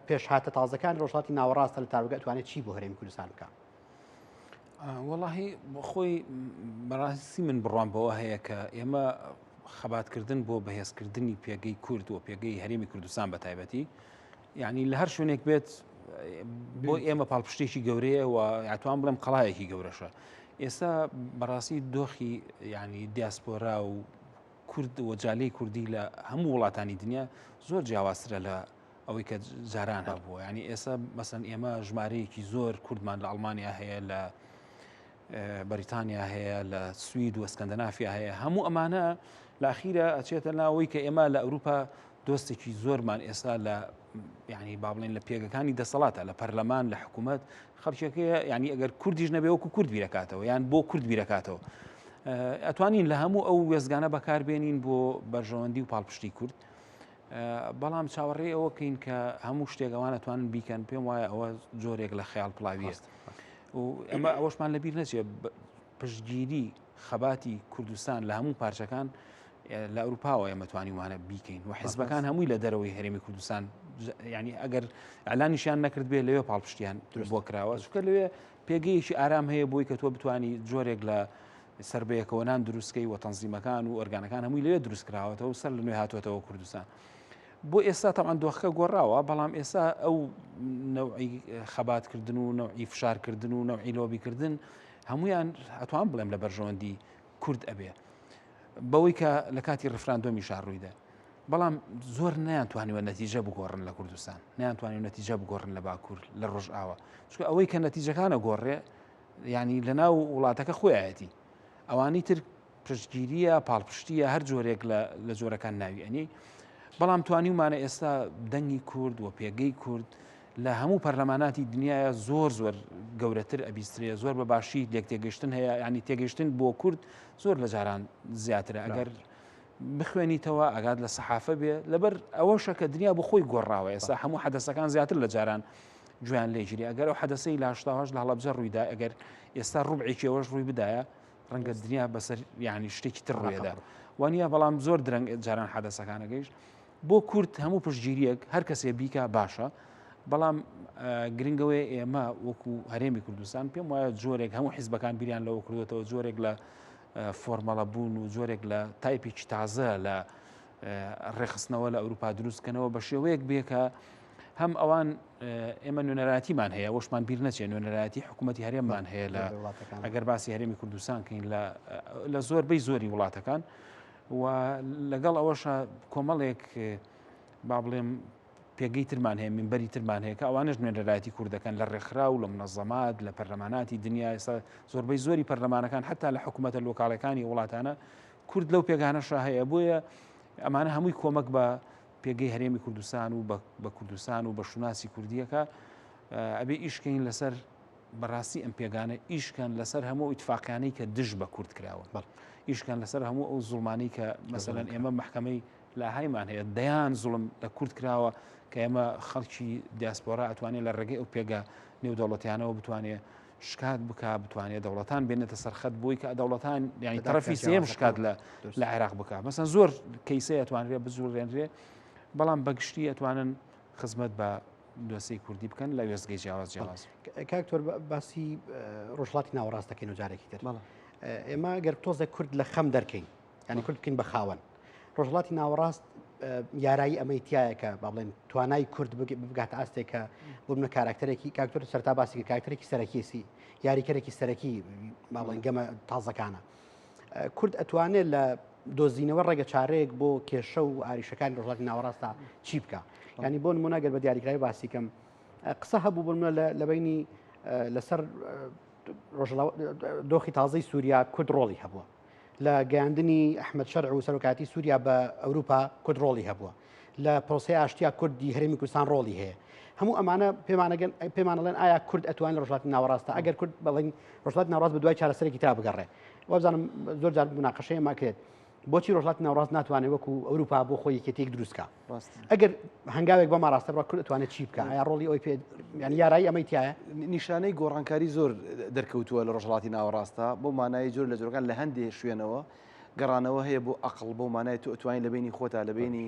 پێشهاتە تازەکان ڕۆژهاتی ناوەڕاستە لە تاروگە ئەتوانێت چی بۆ هەرێمی کوردستان بکە؟ وەڵاهی خۆی بەڕاستی من بڕوان بەوە هەیە کە ئێمە خەباتکردن بۆ بەهێزکردنی پێگەی کورد و پێگەی هەرێمی کوردستان بە تایبەتی یعنی لە هەر شوێنێک بێت بۆ ئێمە پاڵپشتێکی گەورەیە و یاتوان بڵێم قەڵایەکی گەورەشە. ئێستا بەڕاستی دۆخی ینی دیاسپۆرا و کورد و جالەی کوردی لە هەموو وڵاتانی دنیا زۆر جیاوازترە لە ئەوەی کە جاران هەبووە. ینی ئێستا مەسەن ئێمە ژمارەیەکی زۆر کوردمان لە ئەڵمانیا هەیە، لە بەریتانیا هەیە، لە سوید و ئەسکەندەنافیا هەیە. هەموو ئەمانە لە ئەخیرە ئەچێتە ناوەی کە ئێمە لە ئەوروپا دۆستێکی زۆرمان ئێستا لە ینی با بڵێن لە پێگەکانی دەسەڵاتە، لە پەرلەمان، لە حکوومەت خەڵکێکەیە ینی ئەگەر کوردیش نەبێ وەکو کورد بیرەکاتەوە یان بۆ کورد بیرەکاتەوە. ئەتوانین لە هەموو ئەو وێزگانە بەکاربێنین بۆ بەرژەوەندی و پاڵپشتی کورد. بەڵام چاوەڕێ ئەوە کەین کە هەموو شتێکەوان ئەتوانن بیکەن پێم وایە ئەوە جۆرێک لە خەیاڵ پڵاویە و ئەمە ئەوەشمان لەبیر نەچێت پشتگیری خەباتی کوردستان لە هەموو پارچەکان لە ئەوروپاوە ئەمەتوانی وانە بیکەین و حیزبەکان هەمووی لە دەرەوەی هەرێمی کوردستان ینی ئەگەر ئەلانیشیان نەکرد بێ لەوێ پاڵپشتیان بۆ کراوە چونکە لەوێ پێگەیەکی ئارام هەیە بۆی کە تۆ بتانی جۆرێک لە سربەیەکەوەنان دروستکەی و تەنزیمەکان و ئۆرگانەکان هەمووی لەوێ دروست کراوەتەوە و سەر لە نوێ هاتوۆتەوە کوردستان. بۆ ئێستا تاوان دۆخەکە گۆڕاوە بەڵام ئێستا ئەو نەوعی خەباتکردن و نەوعی فشارکردن و نەوعی لۆبیکردن هەمویان ئەتوان بڵێم لە بەرژەوەندی کورد ئەبێ بەوەی کە لە کاتی ڕفراندۆمی شارڕوویدا. بەڵام زۆر نیانتوانیوە نەتیجە بگۆڕن لە کوردستان، نیانتوانین نەتیجە بگۆڕن لە باکوور لە ڕۆژئاوە چونکە ئەوەی کە نەتیجەکانە گۆڕێ ینی لە ناو وڵاتەکە خۆیەتی ئەوانی تر پشتگیریە پاڵپشتیە هەر جۆرێک لە جۆرەکان ناوی ئەنی. بەڵام توانیمانە ئێستا دەنگی کورد و پێگەی کورد لە هەموو پەرلەماناتی دنیاە زۆر گەورەتر ئەبیسترێ زۆر بە باشی لێک تێگەشتن هەیە ینی تێگەشتن بۆ کورد زۆر لە جاران زیاترە ئەگەر بخوێنیتەوە ئەگات لە سەحافە بێ لەبەر ئەوەشە کە دنیا بۆ خۆی گۆڕاوە ئێستا هەموو حەدەسەکان زیاتر لە جاران گویان لێگیری ئەگەر ئەو حەدەسەی لە 1970 لە هەڵەبجە ڕوویدا ئەگەر ئێستا ڕوبعێکیەوەش ڕووی بدایە ڕەنگە دنیا بەسەر ینی شتێکی تر ڕوێدا وانە بەڵام زۆر درەنگ جاران حەدەسەکانەگەیشت بۆ کورد هەموو پشتگیریەک هەر کەسێ بیکە باشە. بەڵام گرنگەوەی ئێمە وەکو هەرێمی کوردستان پێم وایە جۆرێک هەموو حیزبەکان بیریان لەوە کردوێتەوە جۆرێک لە فۆرمەڵە بوون و جۆرێک لە تایپێکی تازە لە ڕێخستنەوە لە ئەوروپا دروستکەنەوە بە شێوەیەک بێکە هەم ئەوان ئێمە نوێنەراتی هەیە وەشمان بیر نەچێت نوێنەراتی حکوومەتی هەرێممان هەیە لە ئەگەر باسی هەرێمی کوردستان کەین لە زۆربەی زۆری وڵاتەکان و لەگەڵ ئەوەشە کۆمەڵێک با بڵێم پێگەی ترمان هەیە منبەری ترمان هەیە کە ئەوانش نوێنەراتی کوردەکەن لە ڕێکخرا و لە منەظەمات لە پەرلەماناتی دنیا ئێستا زۆربەی زۆری پەرلەمانەکان حتا لە حکوومەتە لۆکاڵەکانی وڵاتانە کورد لەو پێگانەشە هەیە بۆیە ئەمانە هەمووی کۆمەک بە پێگەی هەرێمی کوردستان و بە کوردستان و بە شوناسی کوردیەکە ئەبێ ئیشکەین لەسەر بەڕاستی ئەم پێگانە ئیشکەن لەسەر هەموو ئیتفاقیانەی کە دژ بە کورد کراوە ئیشکەن لەسەر هەموو ئەو زوڵمانی کە مەسەلەن ئێمە محکەمەی لا هایمان هەیە دەیان زوڵم لە کورد کراوە کە ئێمە خەڵکی دیاسپۆرا ئەتوانێت لە ڕێگەی ئەو پێگە نێودەوڵەتیانەوە بتوانێت شکات بکە بتوانێت دەوڵەتان بێنێتە سەرخەت بۆی کە دەوڵەتان یانی تەرەفی سێم شکات لە عێراق بکە مەسەن زۆر کەیسەیە ئەتوانرێت بزوڵێنرێ بەڵام بەگشتی ئەتوانن خزمەت بە دۆسەی کوردی بکەن لە وێستگەی جیاواز کاکتۆر باسی ڕۆژهەڵاتی ناوەڕاستەکەین و جارێکی تر ئێمە گەر تۆزە کورد لە خەم دەرکەین ینی کورد بکەین بە خاوەن ڕۆژهەڵاتی ناوەڕاست یارایی ئەمەی تایەکە با بڵێن توانای کورد بگاتە ئاستێکە بۆ منە کاراکتەرێکی کاکتۆر سەرتا باسی کاکتەرێکی سەرەکیسی یاریکەرێکی سەرەکی با بڵێن گەمە تازەکانە کورد ئەتوانێت لە دۆزینەوە ڕێگە چارەیەک بۆ کێشە و ئاریشەکانی ڕۆژهەڵاتی ناوەڕاستە چی بکە ینی بۆ نمونە گەر بە دیاریکراوی باسی کەم قسە هەبوو بۆ منە لە بینی لەسەر دۆخی تازەی سووریا کورد ڕۆڵی هەبووە لە گەیاندنی ئەحمەد شەرع و سەرۆکاتی سووریا بە ئەوروپا کورد ڕۆڵی هەبووە لە پرۆسەی ئاشتیا کوردی هەرێمی کوردستان ڕۆڵی هەیە هەموو ئەمانە پێمانەڵێن ئایا کورد ئەتوانێت ڕۆژهەڵاتی ناوەڕاستە ئەگەر کورد بڵین ڕۆژهەڵاتی ناوەڕاست بە دوای چارەسەرێکی تا بگەڕێ وابزانم زۆر جار مناقەشەیە ما کرێت بۆچی ڕۆژهڵاتی ناوەڕاست ناتوانێت وەکو ئەوروپا بۆ خۆی یەکێتیەک دروستکە ڕاست ئەگەر هەنگاوێک بە ماڕاستە بڕ کورد دەتوانێت چی بکە ئایا ڕۆڵی ئەوی پێ ینی یارایی ئەمەی تایە نیشانەی گۆڕانکاری زۆر دەرکەوتووە لە ڕۆژهڵاتی ناوەڕاستە بۆ مانای جۆر لە جۆرەکان لە هەندێک شوێنەوە گەڕانەوە هەیە بۆ ئەقڵ بۆ مانای تو ئەتوانین لە بینی خۆتا لە بینی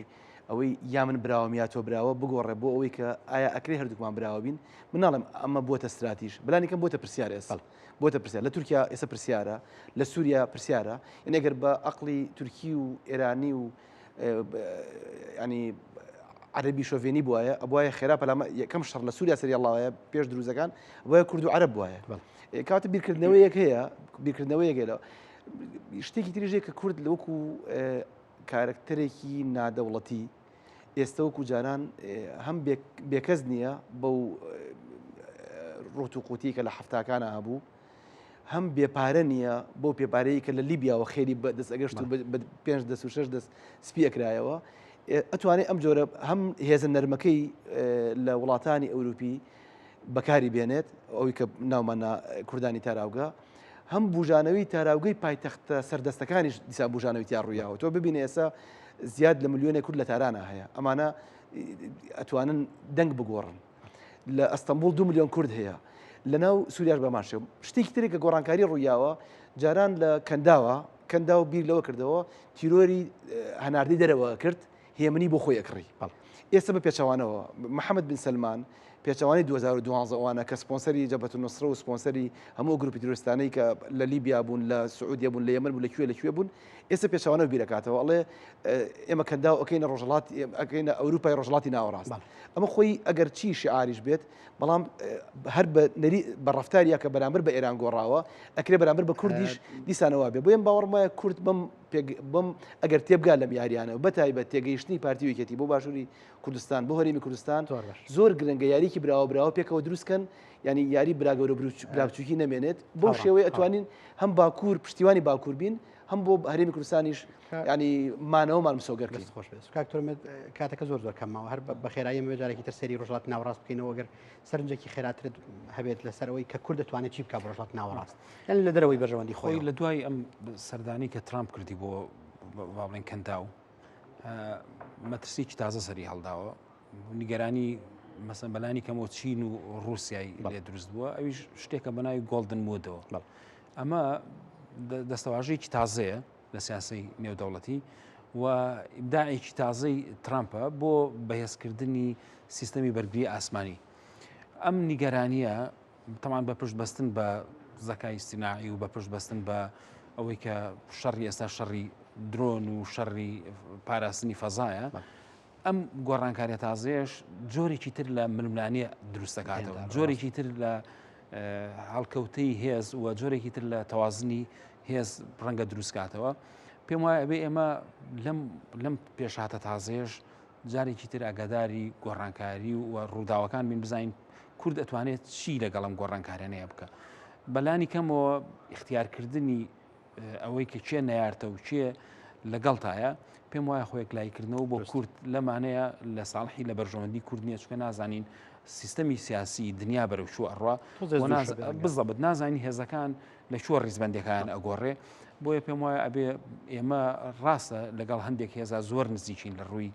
ئەوەی یا من براوەم یا تۆ براوە بگۆڕێ بۆ ئەوەی کە ئایا ئەکرێ هەردووکمان براوە بین من ناڵم ئەمە بۆتە استراتیژ بەلانی کەم بۆتە پرسیار ئێستا بۆتە پرسیار لە تورکیا ئێستا پرسیارە لە سووریا پرسیارە ئەگەر بە ئەقلی تورکی و ئێرانی و ینی عربی شۆڤێنی بواە ئەبواە خێرا پەلامە یەکەم شەڕ لە سووریا سەریاڵاوەیە پێش دروزەکان وایە کورد و عەرب وایە کاتە بیرکردنەوەیەک هەیە بیرکردنەوەیەکێلە شتێکی تریژێک کە کورد لەوەکو کارکتەرێکی نادەوڵەتی ئێستا وەکو جاران هەم بێکەس نییە بەو ڕوت و قوتی کە لە حەفتاکانە هەبوو هەم بێپارە نییە بۆ پێپارەیە کە لە لیبیاوە خێری دەست ئەگەشت و 5 دەست و 6 دەست سپی ئەکرایەوە ئەتوانێت ئەم جۆرە هەم هێزە نەرمەکەی لە وڵاتانی ئەوروپی بەکاری بێنێت ئەوەی کە ناومان کوردانی تاراوگە هەم بژانەوەی تاراوگەی پایتەختە سەردەستەکانیش دیسان بژانەوەی تیا ڕوویاوە تۆ ببینێ ئێستا زیاد لە ملیۆنێک کورد لە تارانە هەیە ئەمانە ئەتوانن دەنگ بگۆڕن لە ئەستەمبول 2 ملیۆن کورد هەیە لەناو سووریاش بەماشێ شتێکی ترێک کە گۆڕانکاری ڕوویاوە جاران لە کەنداوە بیر لەوە کردەوە تیرۆری هەناردی دەرەوە کرد هێمنی بۆ خۆی ئەکڕی ئێستا بە پێچەوانەوە محەممەد بن سلمان پێچەوانی 2012 وانە کە سپۆنسەری جەبهەت النوسرە و سپۆنسەری هەموو گروپی تروریستانەی کە لە لیبیا بوون لە سعودیا بوون لە یەمەن بوون لەکوێ بوون ئێستا پێچەوانە بیرەکاتەوە ئەڵێ ئێمە کەندا ئەوکەینە ڕۆژهڵات ئەکەینە ئەوروپای ڕۆژهڵاتی ناوەڕاست ئەمە خۆی ئەگەر چی شعاریش بێت بەڵام هەر بە ڕەفتاریە کە بەرامبەر بە ئێران گۆڕاوە ئەکرێ بەرامبەر بە کوردیش دیسانەوە بێ بۆ ئێم باوەڕم وایە کورد بەم ئەگەر تێبگا لەم یاریانەوە بەتایبەت تێگەیشتنی پارتی وێکێتی بۆ باشووری کوردستان بۆ هەرێمی کوردستان زۆر گرنگە یاریکی براوە پێکەوە دروستکەن ینی یاری براگەورە براوچووکی نەمێنێت بۆ شێوەیە ئەتوانین هەم باکوور پشتیوانی باکوور بین هەم بۆ هەرێمی کوردستانیش ینی مانەوەمان مسۆگەرکەین خۆش کاکتۆرمێت کاتەکە زۆر کەمەوە هەر بە خێرایی مێجارێکی تر سەری ڕۆژهڵاتی ناوەڕاست بکەینەوە گەر سەرنجێکی خێراترت هەبێت لەسەرەوەی کە کورد دەتوانێت چی بکە بە ڕۆژهڵاتی ناوەڕاست یان لە دەرەوەی بەژەوەندی خۆی لە دوای ئەم سەردانی کە ترامپ کردی بۆ باڵێن کەنداو مەترسیی تازە سەری هەڵداوە نیگەرانی مەسەن بەلانی کەمەوە چین و ڕووسیای لێ دروست بووە ئەویش شتێکە بەناوی گۆڵدن مودەوە ئەمە دەستەواژەیەکی تازەیە لە سیاسی نێودەوڵەتی و ئیبداعێکی تازەی ترامپە بۆ بەهێزکردنی سیستەمی بەرگری ئاسمانی ئەم نیگەرانیە تەمان بە پشت بەستن بە زەکای ئیستیناعی و بە پشت بەستن بە ئەوەی کە شەڕی ئێستا شەڕی درۆن و شەڕی پاراستنی فەزایە ئەم گۆڕانکاریە تازەیەش جۆرێکی تر لە ململانیە دروستەکاتەوە جۆرێکی تر لە هەڵکەوتەی هێز و جۆرێکی تر لە تەوازنی هێز ڕەنگە دروستکاتەوە پێم وایە ئەبێ ئێمە لەم پێشهاتە تازەیەش جارێکی تر ئاگاداری گۆڕانکاری و ڕووداوەکان بین بزانین کورد ئەتوانێت چی لەگەڵم گۆڕانکاریانەیە بکە بەلانی کەمەوە اختیارکردنی ئەوەی کە چێ نەیارتە و چێ لەگەڵتایە پێم وایە خۆیەک لایکردنەوە بۆ کورد لەمانەیە لە ساڵحی لە بەرژەوەندی کورد نییە چکە نازانین سیستەمی سیاسی دنیا بەرەو شو ئەڕوا بزەبت نازانی هێزەکان لە شووە ڕیزبەندەکان ئەگۆڕێ بۆیە پێم وایە ئەبێ ئێمە ڕاستە لەگەڵ هەندێک هێزا زۆر نزیکین لە ڕووی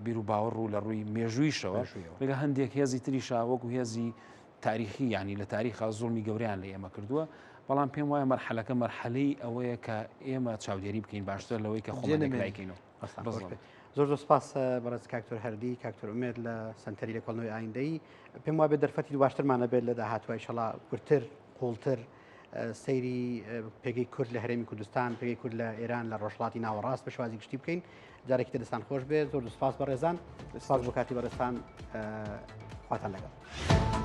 بیر و باوەڕ و لە ڕووی مێژوویشەوە لەگە هەندێک هێزی تریشا وەکو هێزی تاریخی ینی لە تاریخا زوڵمی گەوریان لە ئێمە کردووە بەڵام پێم وایە مەرحەلەکە مەرحەلەی ئەوەیە کە ئێمە چاودێری بکەین باشتر لەوەی کە خۆمانێکلایکەینەوە زۆر سپاس بەڕێز کاکتۆر هەردی کاکتۆر ئومێد لە سەنتەری لێکۆڵنەوەی ئایندەی پێم وایە بێت دەرفەتی باشترمانە بێت لە داهاتوە ئینشەڵا کورتتر قوڵتر سەیری پێگەی کورد لە هەرێمی کوردستان پێگەی کورد لە ئێران لە ڕۆژهڵاتی ناوەڕاست بە شوازی گشتی بکەین جارێکی دەستان خۆش بێت زۆر سپاس بە ڕێزان سپاس بۆ کاتی بەڕێستان خواتان لەگەڵ